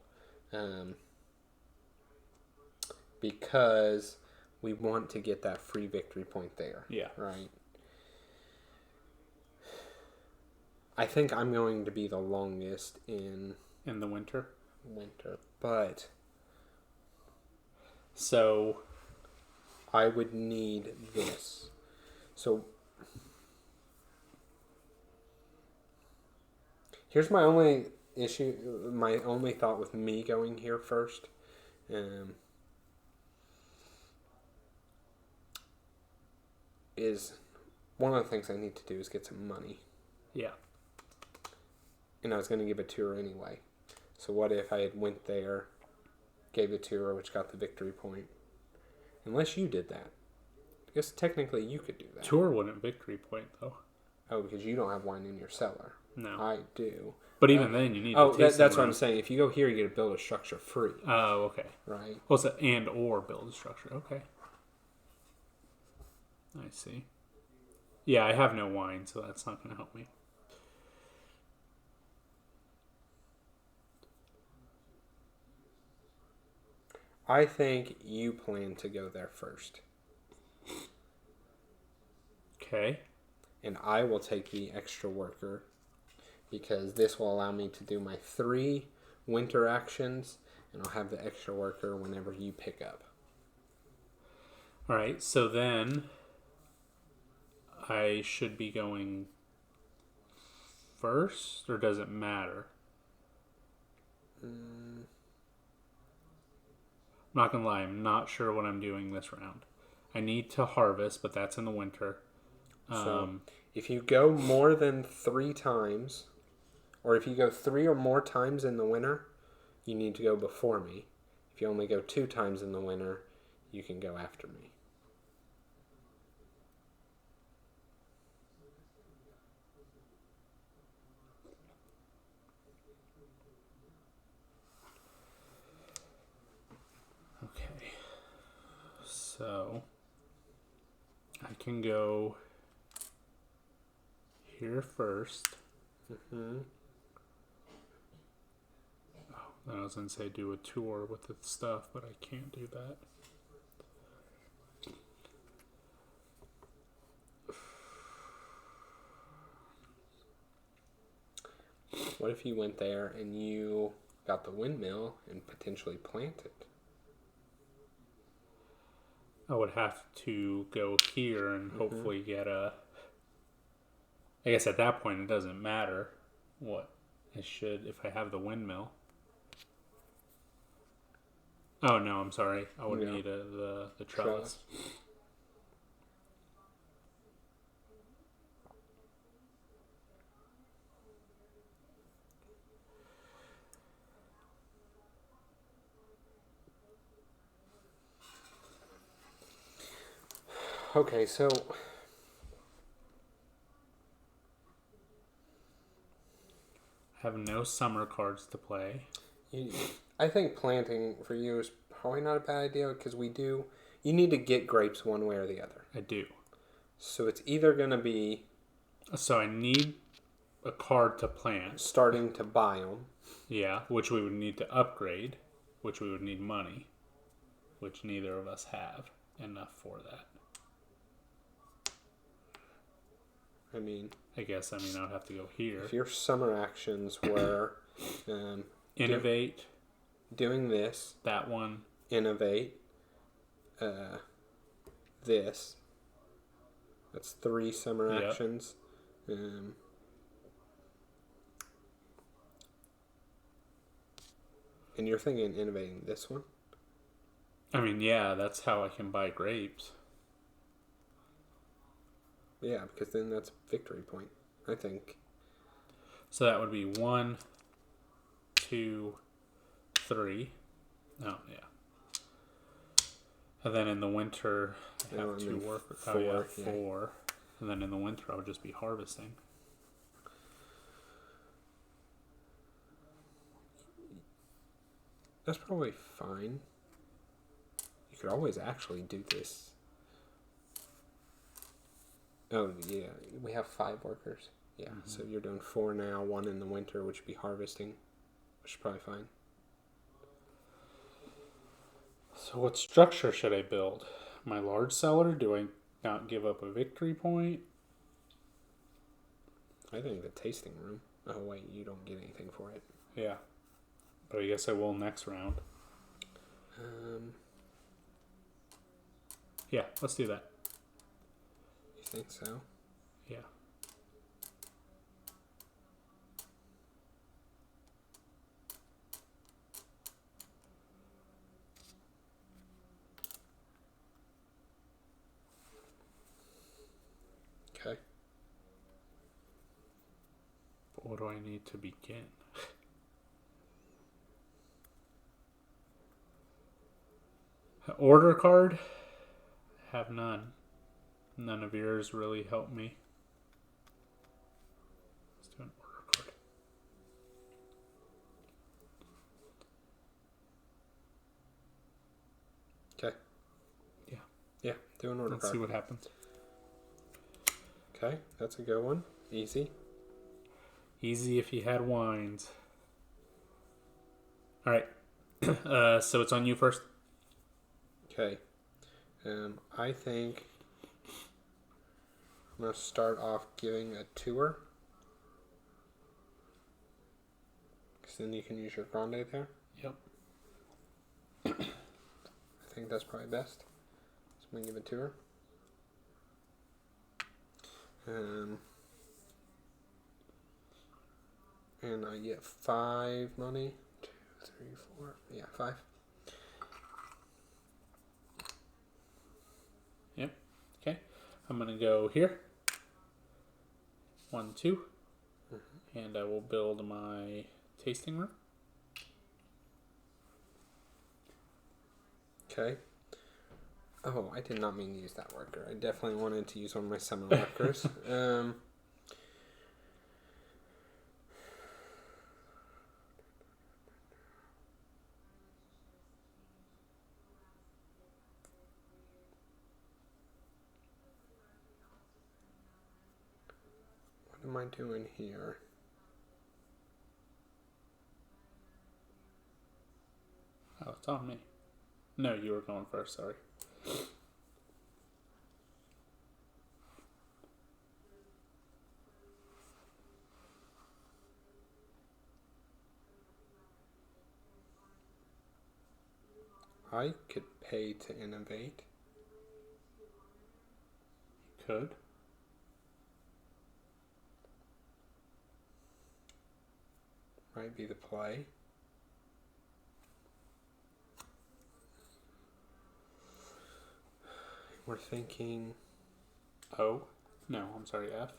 Because we want to get that free victory point there. Yeah. Right? I think I'm going to be the longest in the winter. But so I would need this. So here's my only issue, my only thought with me going here first. Is one of the things I need to do is get some money. Yeah. And I was going to give a tour anyway. So what if I had went there, gave a tour, which got the victory point? Unless you did that. I guess technically you could do that. Tour wouldn't victory point, though. Oh, because you don't have wine in your cellar. No. I do. But even then, you need to taste that's what I'm saying. If you go here, you get to build a structure free. Oh, okay. Right. Well, it's and or build a structure. Okay. I see. Yeah, I have no wine, so that's not going to help me. I think you plan to go there first. Okay. And I will take the extra worker because this will allow me to do my 3 winter actions, and I'll have the extra worker whenever you pick up. All right, so then I should be going first, or does it matter? I'm not going to lie, I'm not sure what I'm doing this round. I need to harvest, but that's in the winter. So if you go more than 3 times, or if you go 3 or more times in the winter, you need to go before me. If you only go 2 times in the winter, you can go after me. Okay. So I can go here first. Mm-hmm. Oh, then I was going to say do a tour with the stuff, but I can't do that. What if you went there and you got the windmill and potentially planted? I would have to go here and hopefully get a... I guess at that point it doesn't matter what I should if I have the windmill. Oh no, I'm sorry. I would need the trellis. Okay, so I have no summer cards to play. I think planting for you is probably not a bad idea because you need to get grapes one way or the other. I do. So it's either going to be... So I need a card to plant. Starting to buy them. Yeah, which we would need to upgrade, which we would need money, which neither of us have enough for that. I guess I would have to go here. If your summer actions were... innovate. Doing this. That one. Innovate. This. That's 3 summer actions. And you're thinking innovating this one? Yeah, that's how I can buy grapes. Yeah, because then that's victory point, I think. So that would be 1, 2, 3. Oh, yeah. And then in the winter, I have 2 workers. 4. And then in the winter, I would just be harvesting. That's probably fine. You could always actually do this. Oh, yeah. We have 5 workers. Yeah, so you're doing 4 now, 1 in the winter, which would be harvesting, which is probably fine. So what structure should I build? My large cellar? Do I not give up a victory point? I think the tasting room. Oh, wait, you don't get anything for it. Yeah. But I guess I will next round. Yeah, let's do that. You think so? Yeah. Okay. But what do I need to begin? Order card? Have none. None of yours really help me. Let's do an order card. Okay. Yeah. Yeah, do an order Let's card. see what happens. Okay, that's a good one. Easy. Easy if you had wines. Alright. So it's on you first. Okay. I think I'm going to start off giving a tour. Because then you can use your grande there. Yep. I think that's probably best. So I'm going to give a tour. And I get 5 money. 2, 3, 4. Yeah, 5. Yep. Okay. I'm going to go here. 1, 2. And I will build my tasting room. Okay. Oh, I did not mean to use that worker. I definitely wanted to use one of my summer workers. What am I doing here? Oh, it's on me. No, you were going first, sorry. I could pay to innovate. You could. Might be the play. We're thinking... O? No, I'm sorry, F.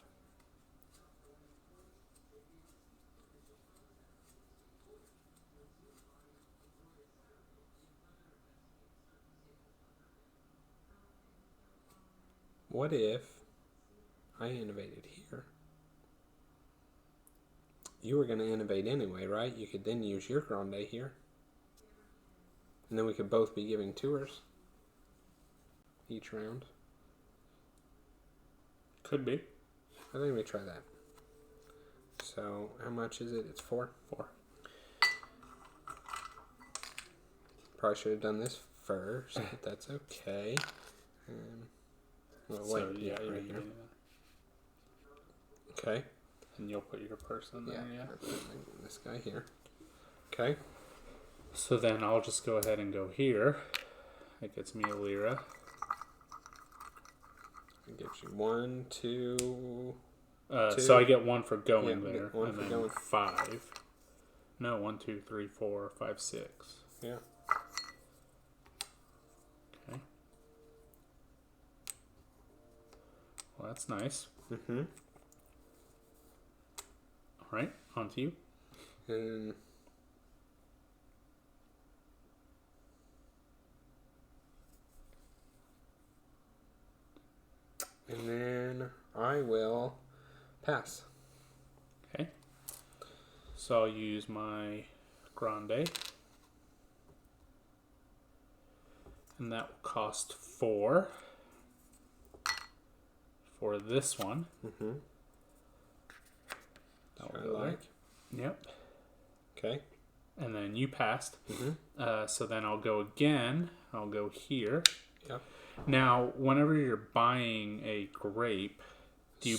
What if I innovated here? You were going to innovate anyway, right? You could then use your grande here. And then we could both be giving tours each round. Could be. I think we try that. So, how much is it? It's 4? 4. Probably should have done this first, but that's okay. Well, wait, So, yeah, you're right here. doing that. Okay. And you'll put your person there, yeah. This guy here. Okay. So then I'll just go ahead and go here. That gets me a lira. It gives you 1, 2... 2. So I get 1 for going Yeah, there. 1 and for then going. 5. No, 1, 2, 3, 4, 5, 6. Yeah. Okay. Well, that's nice. Mm-hmm. All right, on to you. And then I will pass. Okay. So I'll use my grande. And that will cost 4 for this one. Mm-hmm. I'll go there. Yep. Okay. And then you passed. So then I'll go again. I'll go here. Yep. Now, whenever you're buying a grape, do you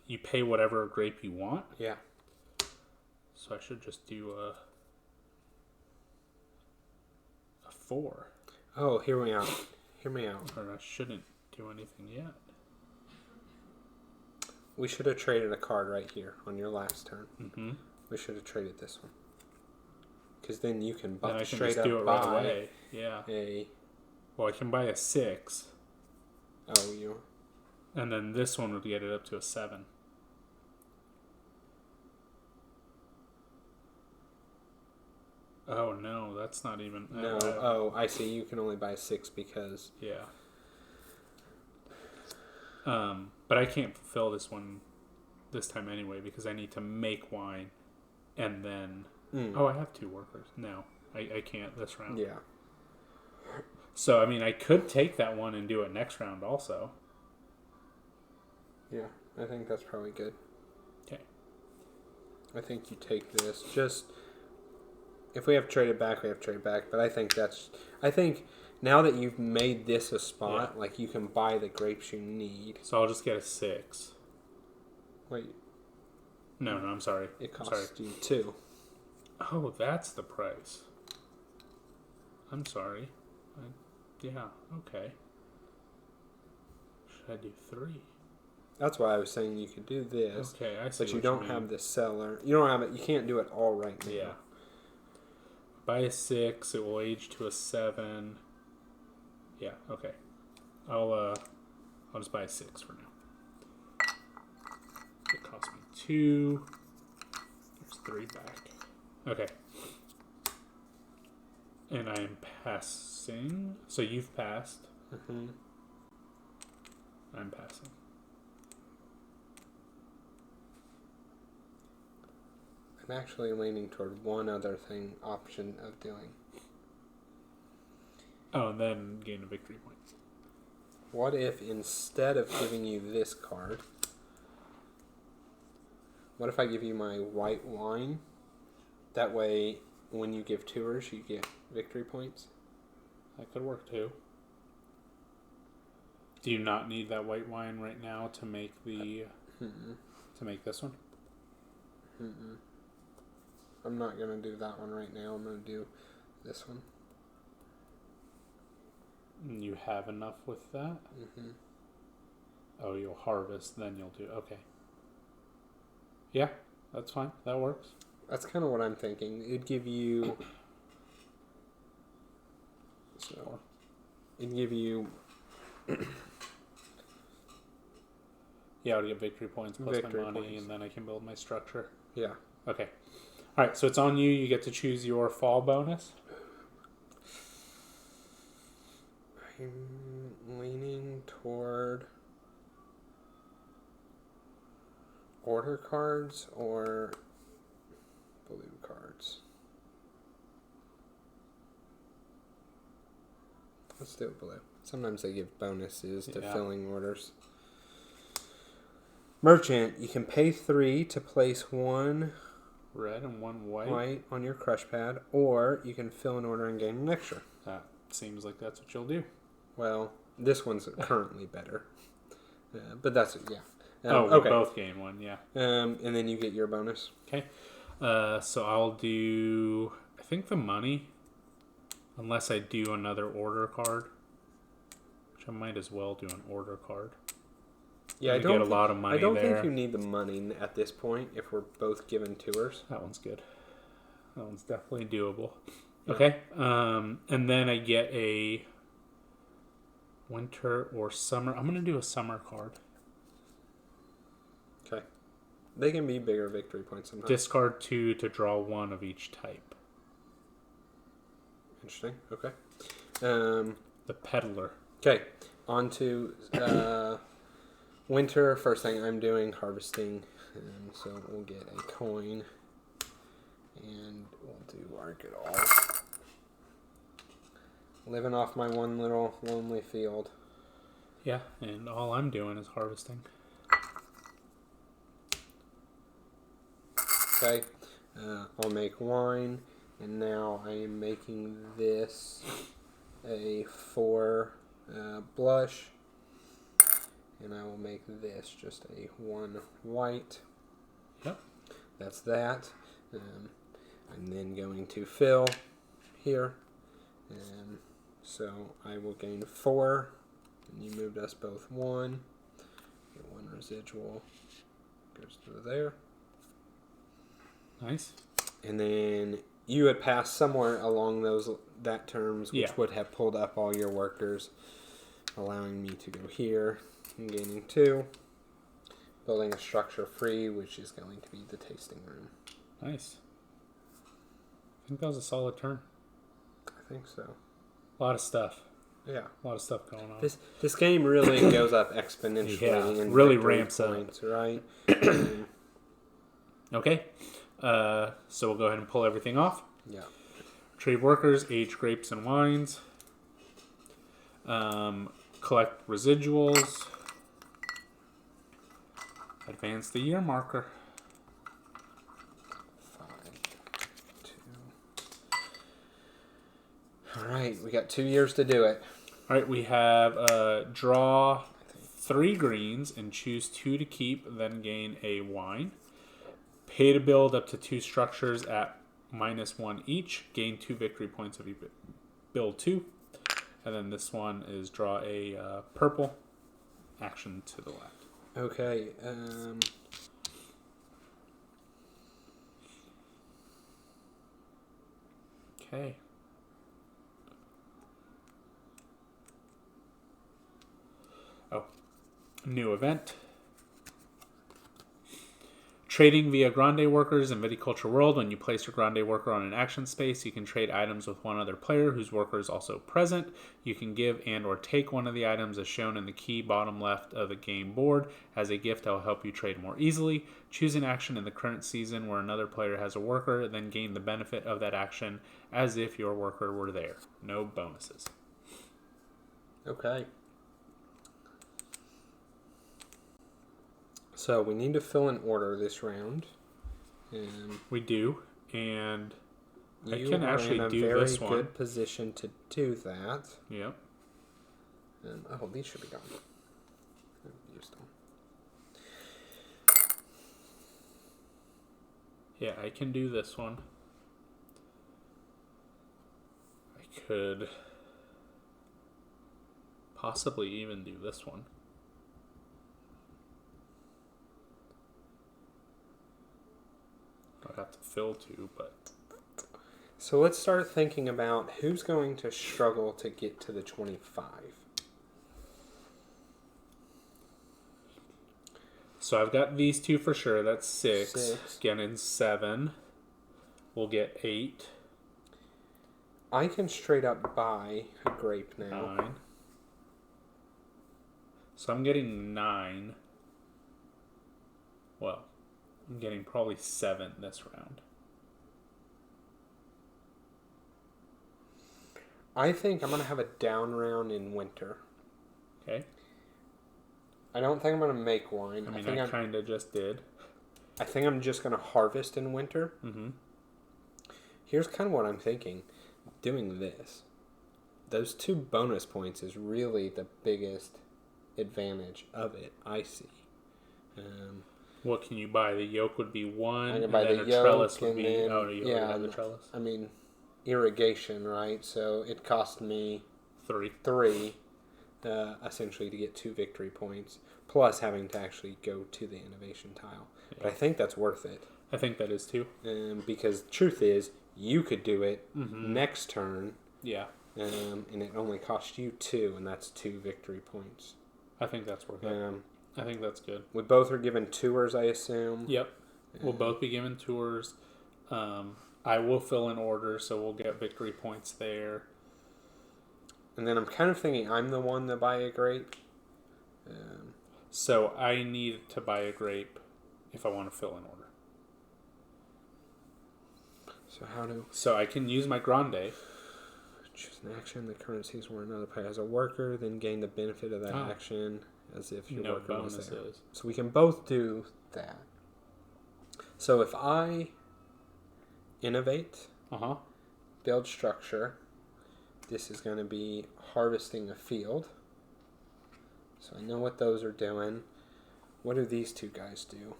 you pay whatever grape you want? Yeah. So I should just do a 4. Oh, hear me out. Or I shouldn't do anything yet. We should have traded a card right here on your last turn. Mm-hmm. We should have traded this one. Because then you can Then I can straight just up do it buy right away. Yeah. Well, I can buy a 6. Oh, you... And then this one would get it up to a 7. Oh, no, that's not even... No, I see. You can only buy 6 because... Yeah. But I can't fulfill this one this time anyway because I need to make wine and then... Oh, I have 2 workers. No, I can't this round. Yeah. So, I mean, I could take that one and do it next round also. Yeah, I think that's probably good. Okay. I think you take this. Just... If we have traded back, we have traded back. But I think that's... I think now that you've made this a spot, like, you can buy the grapes you need. So I'll just get a 6. Wait. No, I'm sorry. It costs you 2. Oh, that's the price. I'm sorry. Yeah, okay. Should I do 3? That's why I was saying you could do this. Okay, I see. But you don't have the cellar. You don't have it. You can't do it all right now. Yeah. Buy a 6, it will age to a 7. Yeah, okay. I'll just buy a 6 for now. It cost me 2. There's 3 back. Okay. And I am passing. So you've passed. Mm-hmm. I'm passing. I'm actually leaning toward one other option of doing. Oh, and then gain a victory point. What if instead of giving you this card, what if I give you my white wine? That way, when you give tours, you get victory points. That could work too. Do you not need that white wine right now to make to make this one? I'm not gonna do that one right now. I'm gonna do this one. You have enough with that? Mm-hmm. Oh, you'll harvest, then you'll do... Okay. Yeah, that's fine. That works. That's kind of what I'm thinking. It'd give you... So, it'd give you... Yeah, I would get victory points plus victory my money, points. and then I can build my structure. Yeah. Okay. All right, so it's on you. You get to choose your fall bonus. I'm leaning toward order cards or blue cards. Let's do blue. Sometimes they give bonuses to filling orders. Merchant, you can pay 3 to place 1 red and 1 white on your crush pad, or you can fill an order and gain an extra. That seems like that's what you'll do. Well, this one's currently better. But that's, yeah. Okay. Both gain 1, yeah. And then you get your bonus. Okay. So I'll do, I think the money, unless I do another order card, which I might as well do an order card. Yeah, I don't get a lot of money. I don't think you need the money at this point if we're both given tours. That one's good. That one's definitely doable. Yeah. Okay. And then I get a winter or summer. I'm going to do a summer card. Okay. They can be bigger victory points sometimes. Discard 2 to draw 1 of each type. Interesting. Okay. The peddler. Okay. On to winter. First thing I'm doing, harvesting. So we'll get a coin. And we'll do Arc It All. Living off my one little lonely field. Yeah, and all I'm doing is harvesting. Okay. I'll make wine, and now I am making this a 4 blush, and I will make this just a 1 white. Yep. That's that. I'm then going to fill here. So I will gain 4, and you moved us both 1. Get 1 residual. Goes through there. Nice. And then you had passed somewhere along that terms, which would have pulled up all your workers, allowing me to go here and gaining 2. Building a structure free, which is going to be the tasting room. Nice. I think that was a solid turn. I think so. A lot of stuff. Yeah. A lot of stuff going on. This game really goes up exponentially. Yeah, and really ramps points, up. Right? Okay. So we'll go ahead and pull everything off. Yeah. Trade workers, age grapes and wines. Collect residuals. Advance the year marker. 5, 2. All right, we got 2 years to do it. All right, we have draw 3 greens and choose 2 to keep, then gain a wine. Pay to build up to 2 structures at -1 each. Gain 2 victory points if you build 2. And then this one is draw a purple. Action to the left. Okay. Okay. Oh, new event. Trading via Grande workers in Viticulture World. When you place your Grande worker on an action space, you can trade items with one other player whose worker is also present. You can give and or take one of the items as shown in the key bottom left of the game board. As a gift, that will help you trade more easily. Choose an action in the current season where another player has a worker, then gain the benefit of that action as if your worker were there. No bonuses. Okay. So we need to fill an order this round. We do, and I you can are actually in a do very this one. good position to do that. Yep. Oh, these should be gone. Used them. Yeah, I can do this one. I could possibly even do this one. I'd have to fill 2, but... So let's start thinking about who's going to struggle to get to the 25. So I've got these 2 for sure. That's 6. 6. Getting 7. We'll get 8. I can straight up buy a grape now. 9. So I'm getting 9. Well, I'm getting probably 7 this round. I think I'm going to have a down round in winter. Okay. I don't think I'm going to make wine. I mean, I kind of just did. I think I'm just going to harvest in winter. Mm-hmm. Here's kind of what I'm thinking. Doing this. Those 2 bonus points is really the biggest advantage of it, I see. What can you buy? The yoke would be 1, I can and buy then the a yoke, trellis would and be... then, Oh, you already have the trellis? I mean, irrigation, right? So it cost me 3. Essentially to get 2 victory points, plus having to actually go to the innovation tile. Yeah. But I think that's worth it. I think that is too. Because the truth is, you could do it next turn. Yeah. And it only cost you 2, and that's 2 victory points. I think that's worth it. I think that's good. We both are given tours, I assume. Yep. We'll both be given tours. I will fill in order, so we'll get victory points there. And then I'm kind of thinking I'm the one to buy a grape. So I need to buy a grape if I want to fill in order. So I can use my Grande. Choose an action. The currencies where another player has a worker, then gain the benefit of that action as if your worker was there. So we can both do that. So if I innovate, Uh-huh. build structure. This is going to be harvesting a field. So I know what those are doing. What do these two guys do?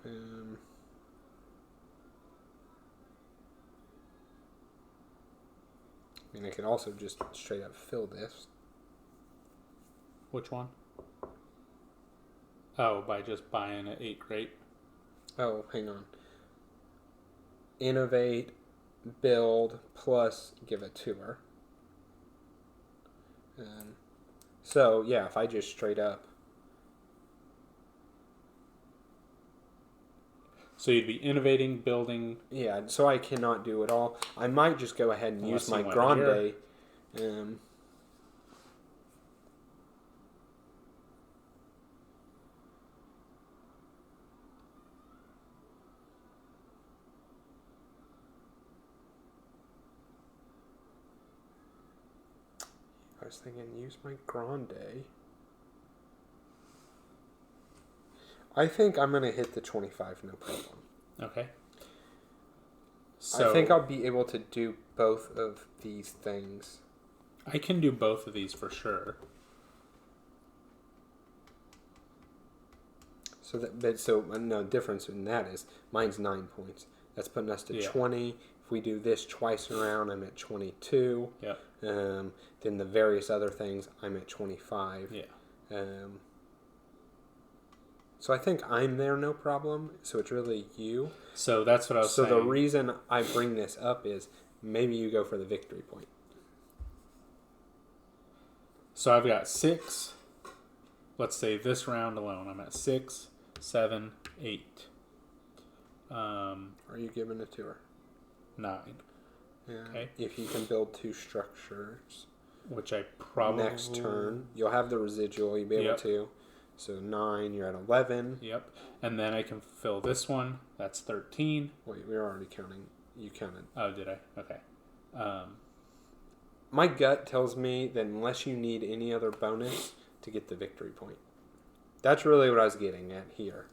I mean, I could also just straight up fill this. Which one? Oh, by just buying an 8 grape. Oh, hang on. Innovate, build, plus give a tour. So, yeah, if I just straight up. So you'd be innovating, building. Yeah, so I cannot do it all. I might just go ahead and use my grande. I was thinking use my grande. I think I'm going to hit the 25, no problem. Okay. So I think I'll be able to do both of these things. I can do both of these for sure. So no difference in that is mine's 9 points. That's putting us to 20. If we do this twice around, I'm at 22. Yeah. Then the various other things, I'm at 25. Yeah. So I think I'm there, no problem. So it's really you. So that's what I was saying. So the reason I bring this up is maybe you go for the victory point. So I've got 6. Let's say this round alone, I'm at 6, 7, 8. Are you giving a tour? 9. Yeah. Okay. If you can build 2 structures. Which I probably... Next turn, you'll have the residual. You'll be able to. So 9, you're at 11. Yep. And then I can fill this one. That's 13. Wait, we're already counting. You counted. Oh, did I? Okay. My gut tells me that unless you need any other bonus to get the victory point. That's really what I was getting at here.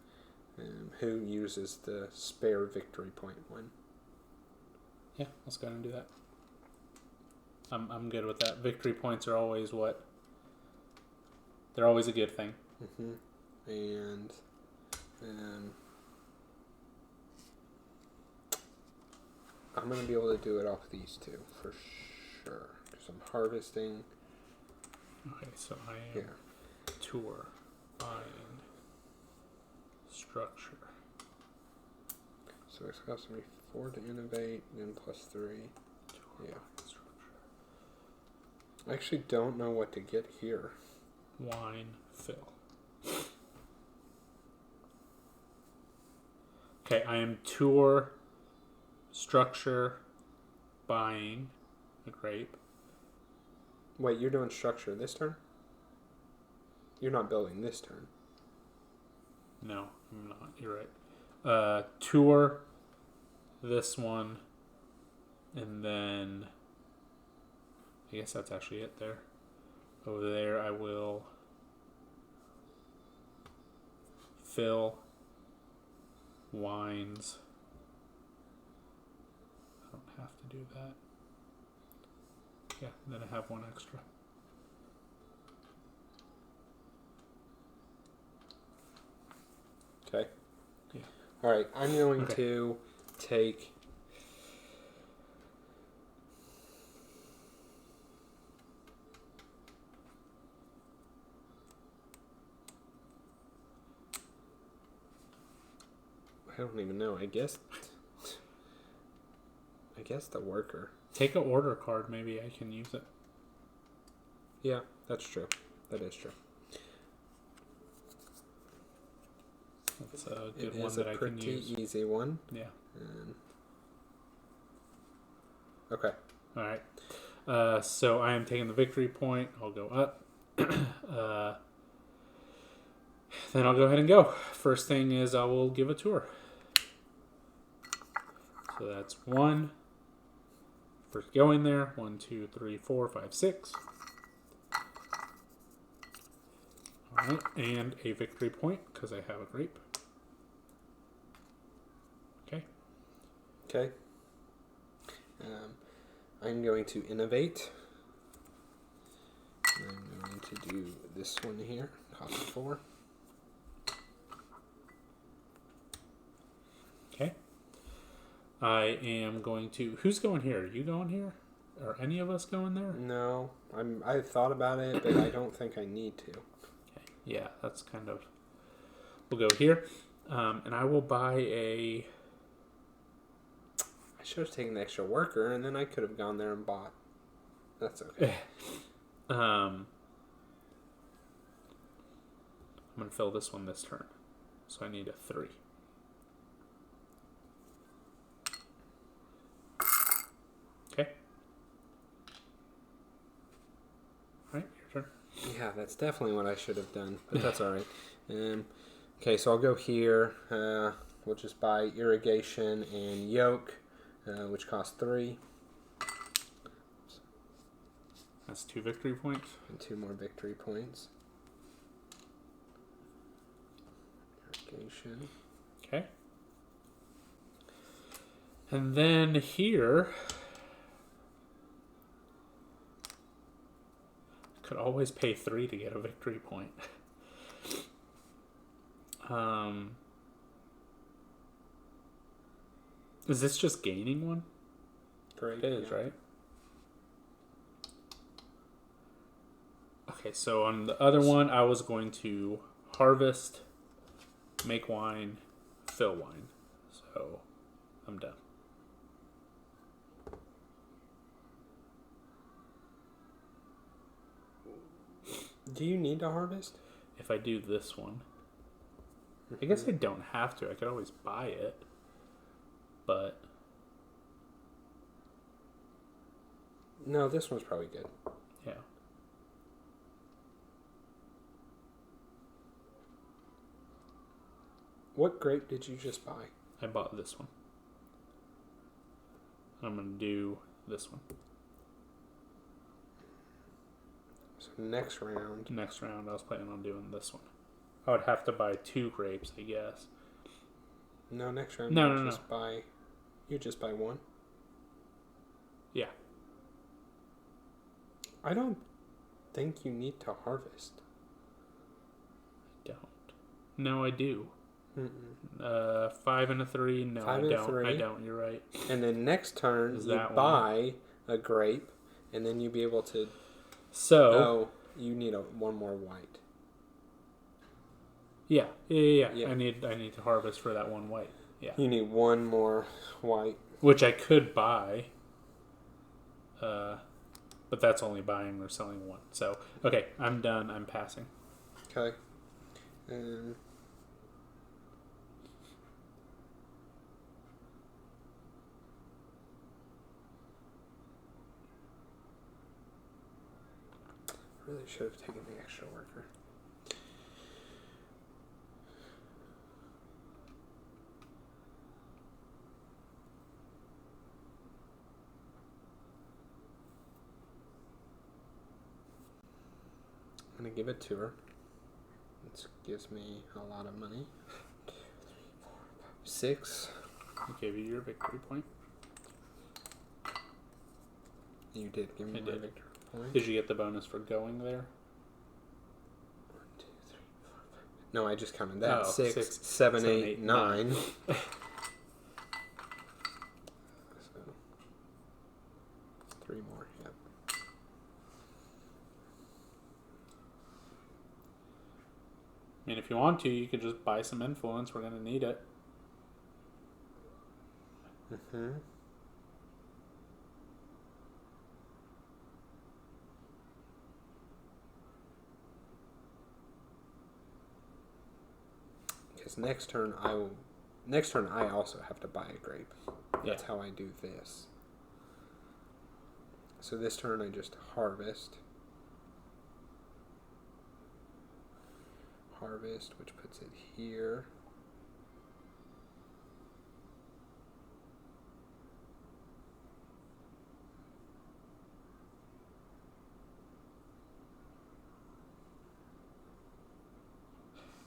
Who uses the spare victory point one? Yeah, let's go ahead and do that. I'm good with that. Victory points are always what? They're always a good thing. Mm-hmm. And I'm going to be able to do it off these two for sure. Because I'm harvesting. Okay, so I am tour, bind, structure. So it's costing me 4 to innovate, then plus 3. Tour, structure. I actually don't know what to get here. Wine, fill. Okay, I am tour, structure, buying a grape. Wait, you're doing structure this turn? You're not building this turn. No, I'm not. You're right. Tour, this one, and then I guess that's actually it there. Over there, I will fill wines. I don't have to do that. Yeah, and then I have 1 extra. Okay. Yeah. All right, I'm going to take... I don't even know. I guess the worker. Take an order card. Maybe I can use it. Yeah, that's true. That is true. That's a good one that I can use. It is a pretty easy one. Yeah. Okay. All right. So I am taking the victory point. I'll go up. Then I'll go ahead and go. First thing is I will give a tour. So that's 1. For going there. 1, 2, 3, 4, 5, 6. All right. And a victory point because I have a grape. Okay. Okay. I'm going to innovate. I'm going to do this one here. Cost 4. Okay. I am going to... Who's going here? Are you going here? Are any of us going there? No. I thought about it, but I don't think I need to. Okay. Yeah, that's kind of... We'll go here. And I will buy a... I should have taken the extra worker, and then I could have gone there and bought. That's okay. I'm going to fill this one this turn. So I need a 3. Okay. Alright, your turn. Yeah, that's definitely what I should have done, but that's alright. Okay, so I'll go here. We'll just buy irrigation and yoke, which costs 3. That's 2 victory points. And 2 more victory points. Irrigation. Okay. And then here, could always pay 3 to get a victory point. Is this just gaining one? 3. It is, right? Okay, so on the other one, I was going to harvest, make wine, fill wine. So I'm done. Do you need to harvest? If I do this one, I guess I don't have to. I could always buy it, but no, this one's probably good. yeah. What grape did you just buy? I bought this one. I'm going to do this one. So next round. Next round, I was planning on doing this one. I would have to buy 2 grapes, I guess. No, next round. No. You just buy 1. Yeah. I don't think you need to harvest. I don't. No, I do. Mm-mm. 5 and a 3. No, 5 I and a don't. 3. I don't. You're right. And then next turn, Is you that buy a grape, and then you be able to. So. Oh, you need one more white. Yeah. I need to harvest for that 1 white. Yeah. You need 1 more white. Which I could buy. But that's only buying or selling 1. So, okay, I'm done. I'm passing. Okay. And really should have taken the extra worker. I'm going to give it to her. This gives me a lot of money. 2, 3, 4, 5, 6. I gave you your victory point. You did give me my victory point. Did you get the bonus for going there? 1, 2, 3, 4, 5. No, I just counted that. Oh, 6, 7, 8, 9. So 3 more. Yep. I mean, if you want to, you could just buy some influence. We're going to need it. Mm-hmm. Because next turn I also have to buy a grape. That's how I do this. So this turn I just harvest, which puts it here.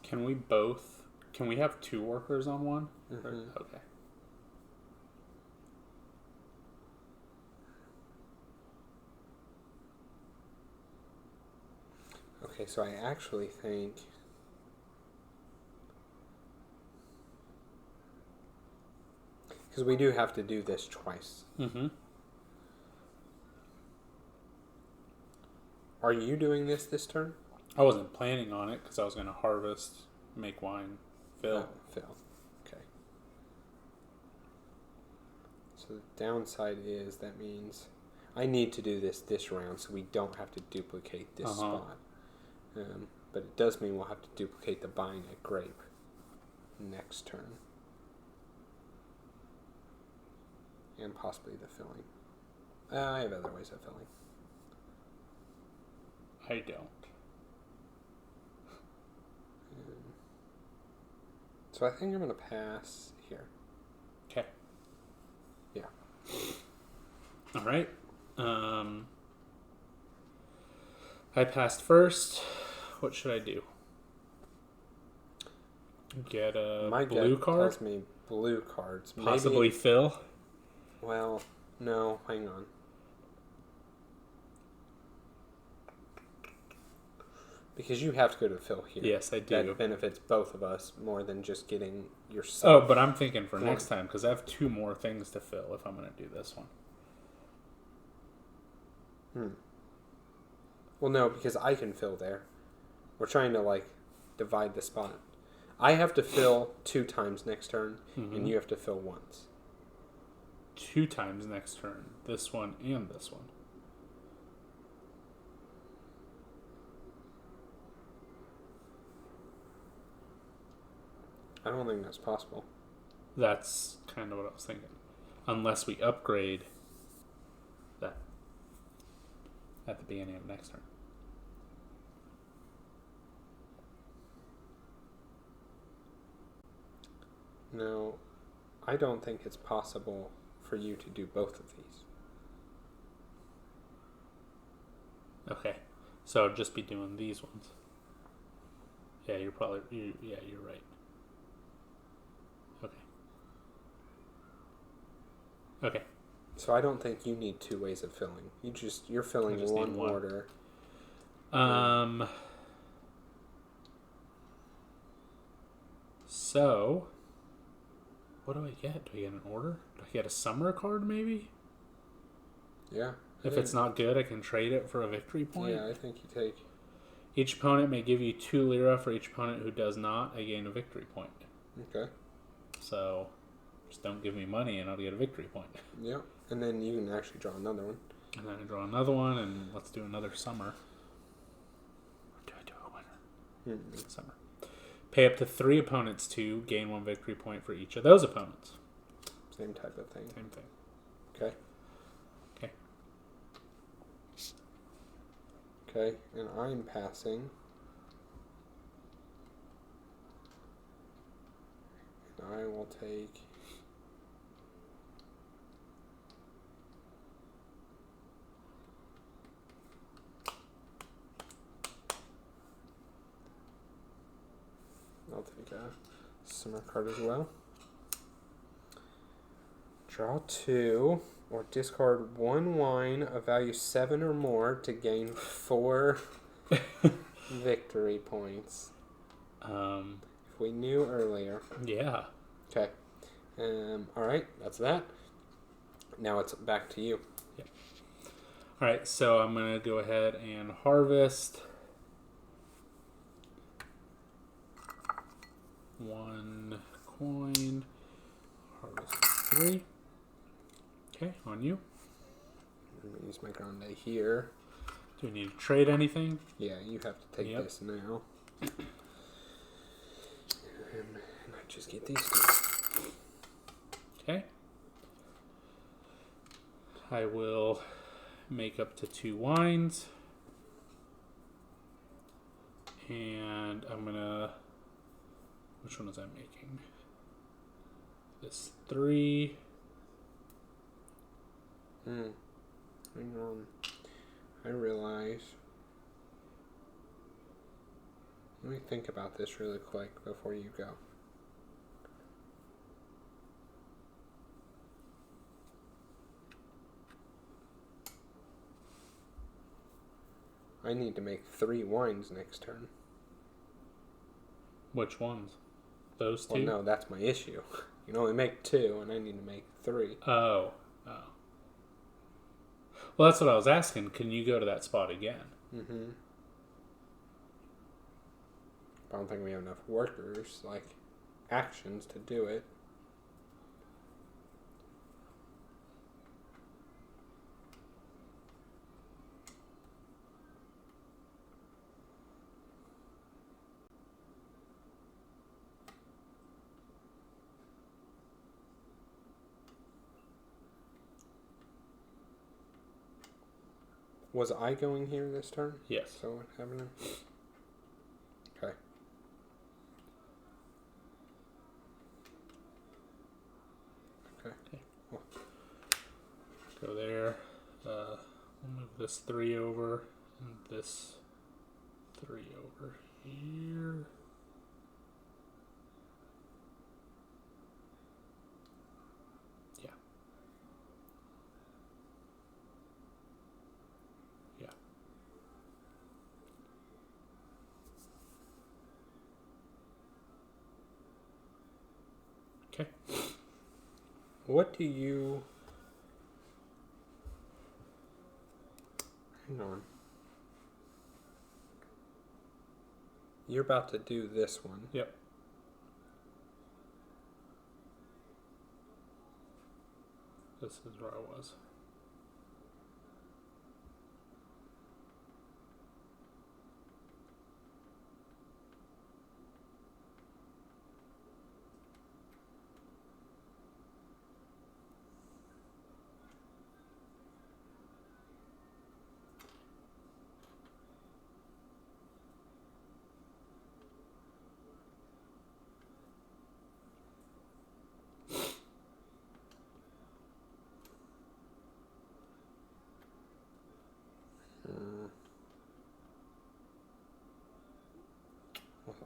Can we have 2 workers on one? Mm-hmm. Okay. Okay, so I actually think... Because we do have to do this twice. Mm-hmm. Are you doing this turn? I wasn't planning on it because I was going to harvest, make wine, fill. Fill. Okay. So the downside is that means I need to do this round so we don't have to duplicate this spot. But it does mean we'll have to duplicate the buying a grape next turn. And possibly the filling. I have other ways of filling. I don't. So I think I'm going to pass here. Okay. Yeah. All right. I passed first. What should I do? Get a blue card? Tells me blue cards. Possibly fill? Well, no. Hang on. Because you have to go to fill here. Yes, I do. That benefits both of us more than just getting yourself. Oh, but I'm thinking for next time because I have 2 more things to fill if I'm going to do this one. Well, no, because I can fill there. We're trying to, divide the spot. I have to fill 2 times next turn, and you have to fill once. 2 times next turn. This one and this one. I don't think that's possible. That's kind of what I was thinking. Unless we upgrade that at the beginning of next turn. No, I don't think it's possible for you to do both of these. Okay. So I'd just be doing these ones. Yeah, you're right. Okay. So I don't think you need 2 ways of filling. You're filling in one order. So what do I get? Do I get an order? Do I get a summer card maybe? Yeah. If it's not good, I can trade it for a victory point. Yeah, I think you take... Each opponent may give you 2 lira for each opponent who does not. I gain a victory point. Okay. So just don't give me money and I'll get a victory point. Yeah. And then you can actually draw another one. And then I draw another one, and let's do another summer. Or do I do a winner? Summer. Pay up to 3 opponents to gain 1 victory point for each of those opponents. Same type of thing. Same thing. Okay. Okay. Okay, and I'm passing. And I will take... I'll take a summer card as well. Draw 2, or discard 1 wine of value 7 or more to gain 4 victory points. If we knew earlier. Yeah. Okay. Alright, that's that. Now it's back to you. Yep. Alright, so I'm going to go ahead and harvest 1 coin. Harvest 3. Okay, on you. I'm going to use my grande here. Do we need to trade anything? Yeah, you have to take this now. And I just get these 2. Okay. I will make up to 2 wines. And I'm going to... Which one was I making? This 3... Hang on. I realize. Let me think about this really quick before you go. I need to make 3 wines next turn. Which ones? Those 2? Well, no, that's my issue. You can only make 2, and I need to make 3. Oh. Well, that's what I was asking. Can you go to that spot again? Mm-hmm. I don't think we have enough workers, like actions, to do it. Was I going here this turn? Yes. So what happened? Okay. Okay. Well. Go there. We'll move this 3 over and this 3 over here. Yeah. Yeah. Okay. What do you... Hang on. You're about to do this one. Yep. This is where I was.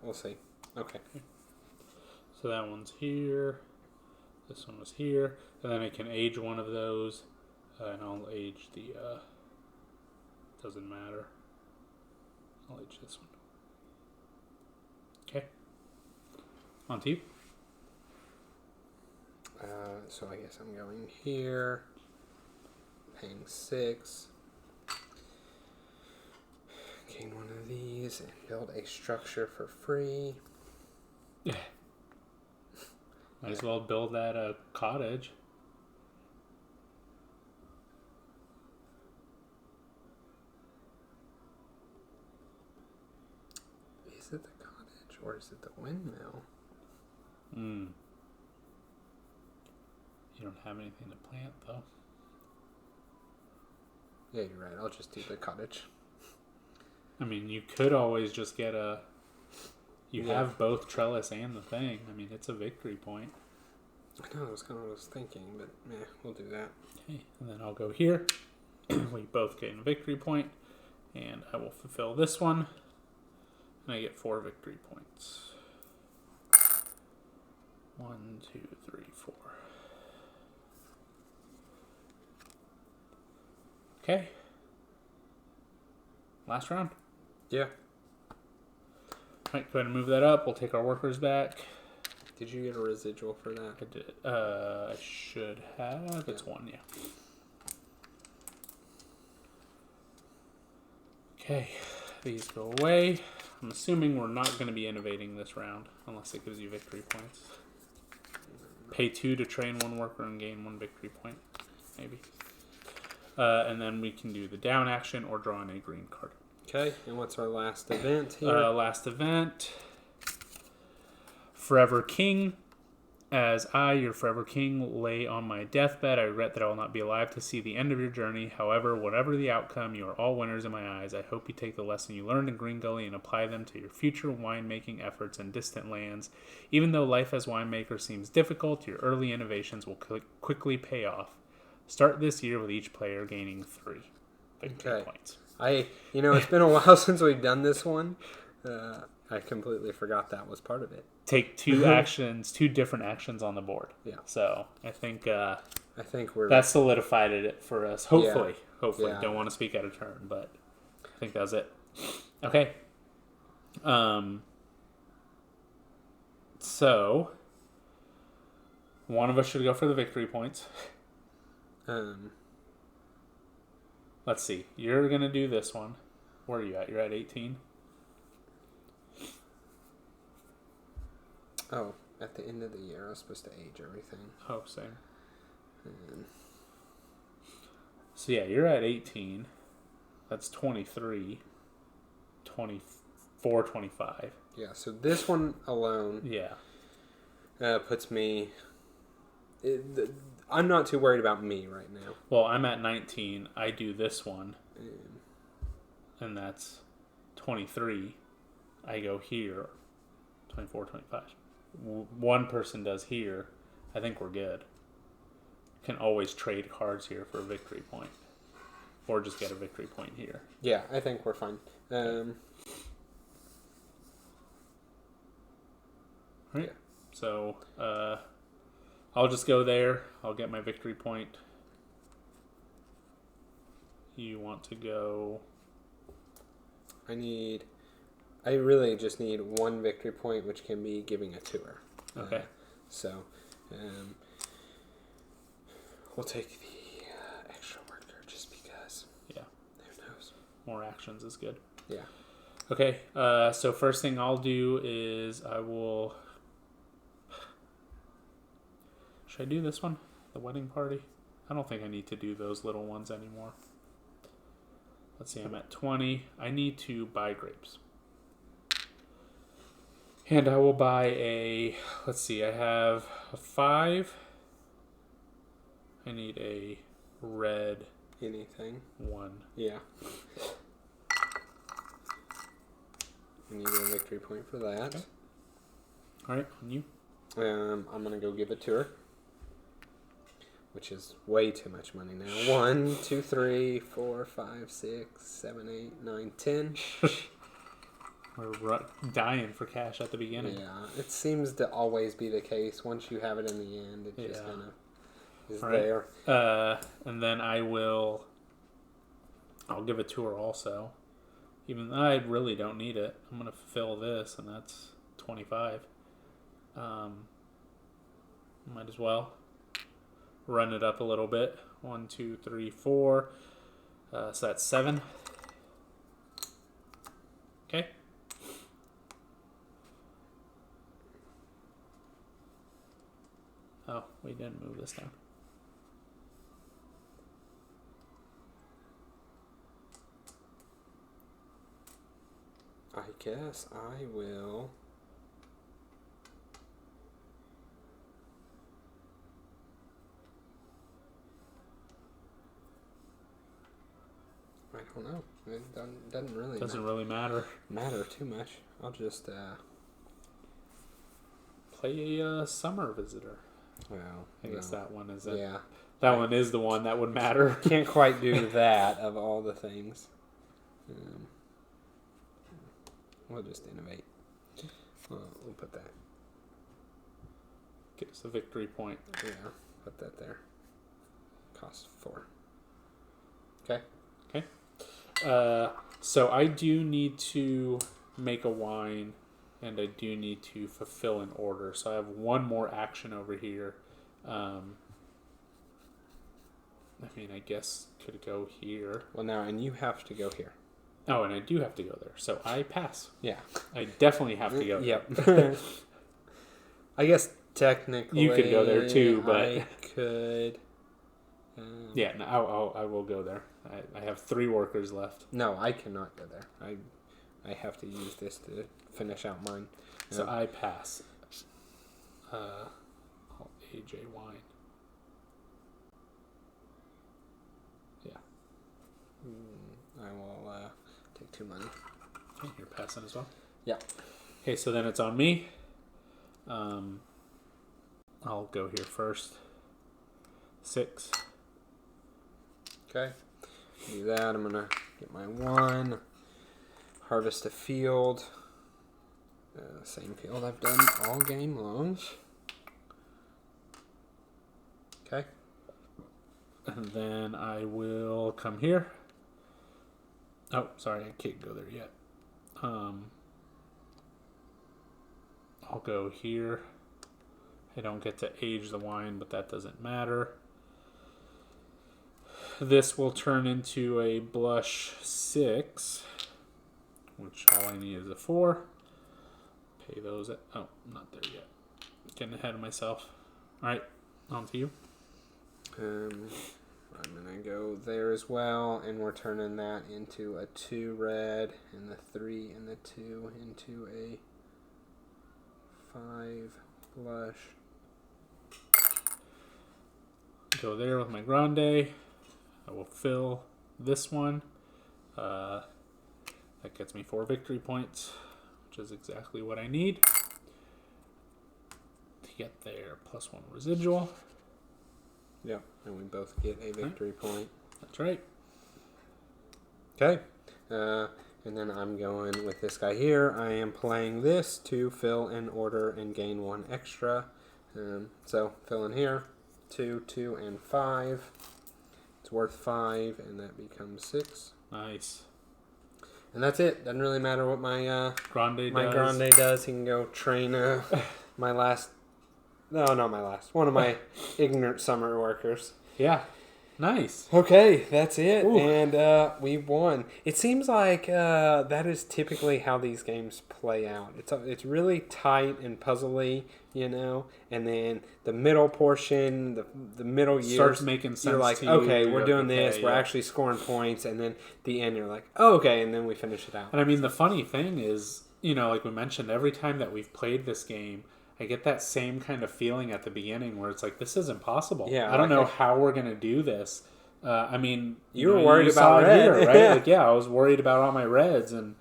We'll see. Okay. So that one's here. This one was here. And then I can age one of those. And I'll age the... doesn't matter. I'll age this one. Okay. On to you. So I guess I'm going here. Paying 6. Gain one of these and build a structure for free. Might as well build that cottage. Is it the cottage or is it the windmill? You don't have anything to plant, though. Yeah, you're right. I'll just do the cottage. I mean, you could always just get a... You have both trellis and the thing. I mean, it's a victory point. I know, that was kind of what I was thinking, but we'll do that. Okay, and then I'll go here. We both gain a victory point, and I will fulfill this one, and I get 4 victory points. 1, 2, 3, 4. Okay. Last round. Yeah. Alright, go ahead and move that up. We'll take our workers back. Did you get a residual for that? I did. I should have. It's 1, yeah. Okay, these go away. I'm assuming we're not going to be innovating this round, unless it gives you victory points. Pay 2 to train 1 worker and gain 1 victory point, maybe. And then we can do the down action or draw in a green card. Okay, and what's our last event here? Last event. Forever King. As I, your Forever King, lay on my deathbed, I regret that I will not be alive to see the end of your journey. However, whatever the outcome, you are all winners in my eyes. I hope you take the lesson you learned in Greengully and apply them to your future winemaking efforts in distant lands. Even though life as winemaker seems difficult, your early innovations will quickly pay off. Start this year with each player gaining 3 victory points. It's been a while since we've done this one. I completely forgot that was part of it. Take 2 actions, 2 different actions on the board. Yeah. So I think we're that solidified it for us. Hopefully. Yeah. Don't want to speak out of turn, but I think that was it. Okay. So one of us should go for the victory points. Let's see. You're gonna do this one. Where are you at? You're at 18. Oh, at the end of the year, I was supposed to age everything. Oh, same. So yeah, you're at 18. That's 23. 24, 25. Yeah, so this one alone puts me... I'm not too worried about me right now. Well, I'm at 19. I do this one. And that's 23. I go here. 24, 25. One person does here. I think we're good. Can always trade cards here for a victory point. Or just get a victory point here. Yeah, I think we're fine. Right. So, I'll just go there. I'll get my victory point. You want to go... I really just need one victory point, which can be giving a tour. Okay. So, we'll take the extra marker just because. Yeah. Who knows? More actions is good. Yeah. Okay. So first thing I'll do is I will... Should I do this one? The wedding party? I don't think I need to do those little ones anymore. Let's see, I'm at 20. I need to buy grapes. And I will buy a... Let's see, I have a 5. I need a red... Anything? 1. Yeah. I need a victory point for that. Okay. Alright, on you. I'm going to go give a tour. Which is way too much money now. 1, 2, 3, 4, 5, 6, 7, 8, 9, 10. We're dying for cash at the beginning. Yeah, it seems to always be the case. Once you have it in the end, it just kind of is All there. Right. And then I'll give a tour also. Even though I really don't need it. I'm going to fill this, and that's 25. Might as well. Run it up a little bit. 1, 2, 3, 4. So that's 7. Okay. Oh, we didn't move this down. I guess I will... I don't know. It doesn't really matter too much. I'll just play a summer visitor. Well, I guess that one is it. Yeah. That one is the one that would matter. Can't quite do that of all the things. We'll just innovate. We'll put that. Get us a victory point. Yeah, put that there. Cost 4. Okay. Okay. So I do need to make a wine, and I do need to fulfill an order. So I have one more action over here. I mean, I guess could go here. Well, now, and you have to go here. Oh, and I do have to go there. So I pass. Yeah. I definitely have to go there. Yep. I guess technically... You could go there too, but... I could... yeah, no, I will go there. I have 3 workers left. No, I cannot go there. I have to use this to finish out mine. So I pass. I'll AJ wine. Yeah. I will take 2 money. Okay, you're passing as well? Yeah. Okay, so then it's on me. I'll go here first. 6. Okay. Do that. I'm going to get my 1. Harvest a field. Same field I've done all game long. Okay. Okay. And then I will come here. Oh, sorry, I can't go there yet. I'll go here. I don't get to age the wine, but that doesn't matter. This will turn into a blush 6, which all I need is a 4. Pay those at... Oh, not there yet. Getting ahead of myself. All right, on to you. I'm going to go there as well, and we're turning that into a 2 red, and the 3 and the 2 into a 5 blush. Go there with my grande. I will fill this one. That gets me 4 victory points, which is exactly what I need to get there. +1 residual. Yeah, and we both get a victory point. That's right. Okay, and then I'm going with this guy here. I am playing this to fill an order and gain 1 extra. So fill in here, 2, 2, and 5. It's worth 5, and that becomes 6. Nice. And that's it. Doesn't really matter what my grande does. He can go train my last... No, not my last. One of my ignorant summer workers. Yeah. Nice. Okay, that's it. Ooh. And we won. It seems like that is typically how these games play out. It's really tight and puzzly, you know. And then the middle portion, the middle years, starts making sense. You're like, to okay, you. we're doing this. We're actually scoring points. And then the end, you're like, oh, okay. And then we finish it out. And I mean, the funny thing is, you know, like we mentioned, every time that we've played this game, I get that same kind of feeling at the beginning where it's like, this is impossible. Yeah, I don't know how we're going to do this. I mean, you were worried about red, here, right? Like, yeah, I was worried about all my reds, and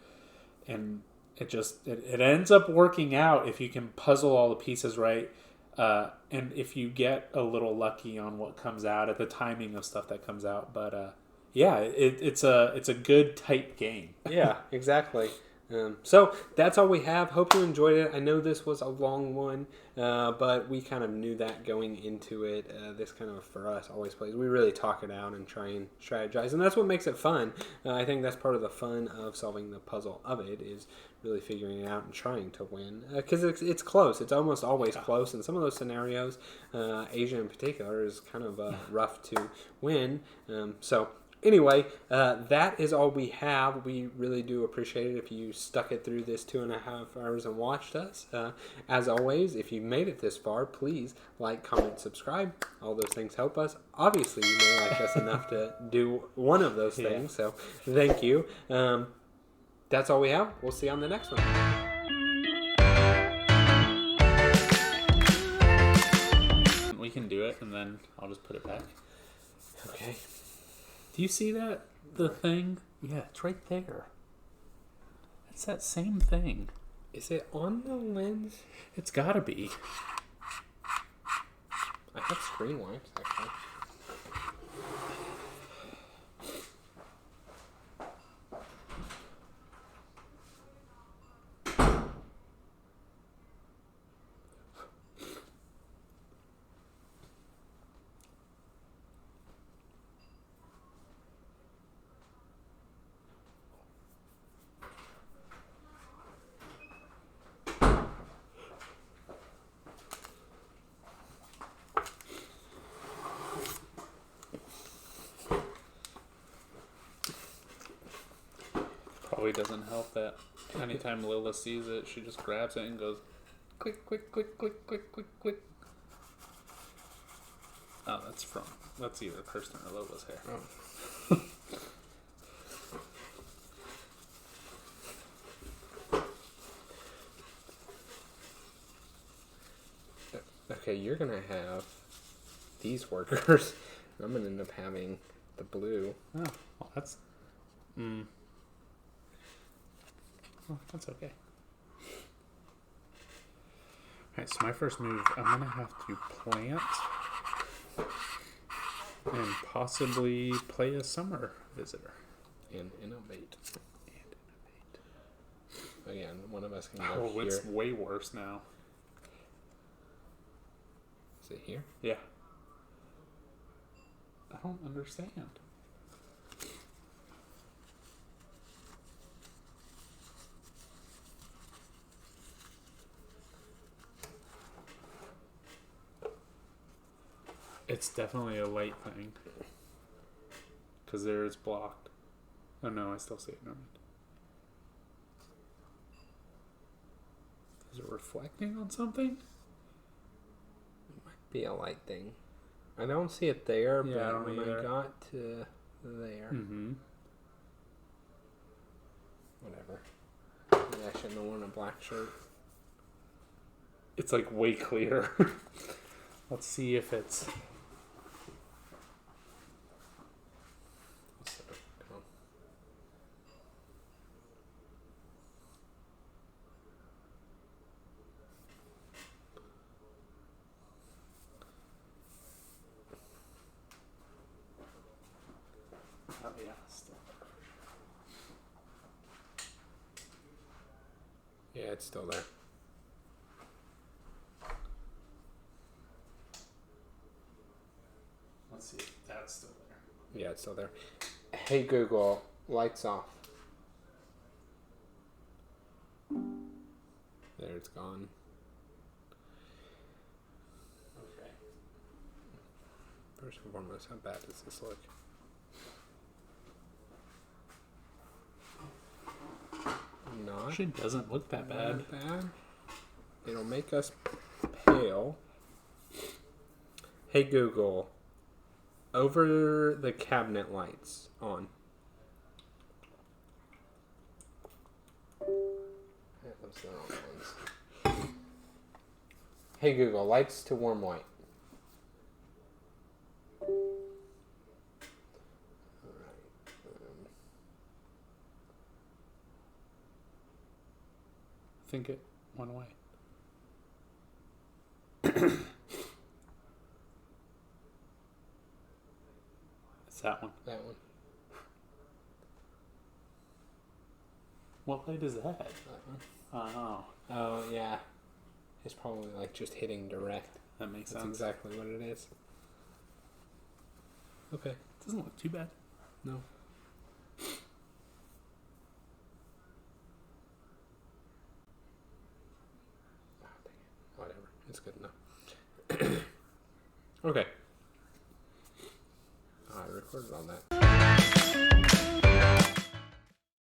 it just it ends up working out if you can puzzle all the pieces right, and if you get a little lucky on what comes out at the timing of stuff that comes out. But yeah, it's a good tight game. Yeah, exactly. So that's all we have. Hope you enjoyed it. I know this was a long one, but we kind of knew that going into it. This kind of, for us, always plays. We really talk it out and try and strategize, and that's what makes it fun. I think that's part of the fun of solving the puzzle of it, is really figuring it out and trying to win. Because it's close. It's almost always close. In some of those scenarios, Asia in particular is kind of rough to win. Anyway, that is all we have. We really do appreciate it if you stuck it through this 2.5 hours and watched us. As always, if you made it this far, please like, comment, subscribe. All those things help us. Obviously, you may like us enough to do one of those things, so thank you. That's all we have. We'll see you on the next one. We can do it, and then I'll just put it back. Okay. Do you see that? The thing? Yeah, it's right there. It's that same thing. Is it on the lens? It's gotta be. I have screen wipes, actually. Probably doesn't help that anytime Lila sees it, she just grabs it and goes, click, click, click, click, click, click, click. Oh, that's either Kirsten or Lila's hair. Oh. Okay, you're gonna have these workers. I'm gonna end up having the blue. Oh, well, that's... Well, that's okay. Alright, so my first move, I'm going to have to plant and possibly play a summer visitor. And innovate. Again, one of us can go here. Oh, it's way worse now. Is it here? Yeah. I don't understand. It's definitely a light thing. Because there it's blocked. Oh no, I still see it. Never mind. Is it reflecting on something? It might be a light thing. I don't see it there, Yeah, but when I got to there... Mm-hmm. Whatever. Maybe I shouldn't have worn a black shirt. It's like way clearer. Let's see if it's... Oh yeah, still. Yeah, it's still there. Let's see if that's still there. Yeah, it's still there. Hey Google, lights off. There, it's gone. Okay. First and foremost, how bad does this look? Not Actually doesn't look that bad. Not bad. It'll make us pale. Hey Google, over the cabinet lights on. Those are the wrong ones. Hey Google, lights to warm white. I think it went away. It's that one. That one. What light is that? That one. Oh. Oh, yeah. It's probably like just hitting direct. That makes That's sense. exactly what it is. Okay. Doesn't look too bad. No. Oh, dang it. Whatever. It's good enough. Okay. I recorded all that.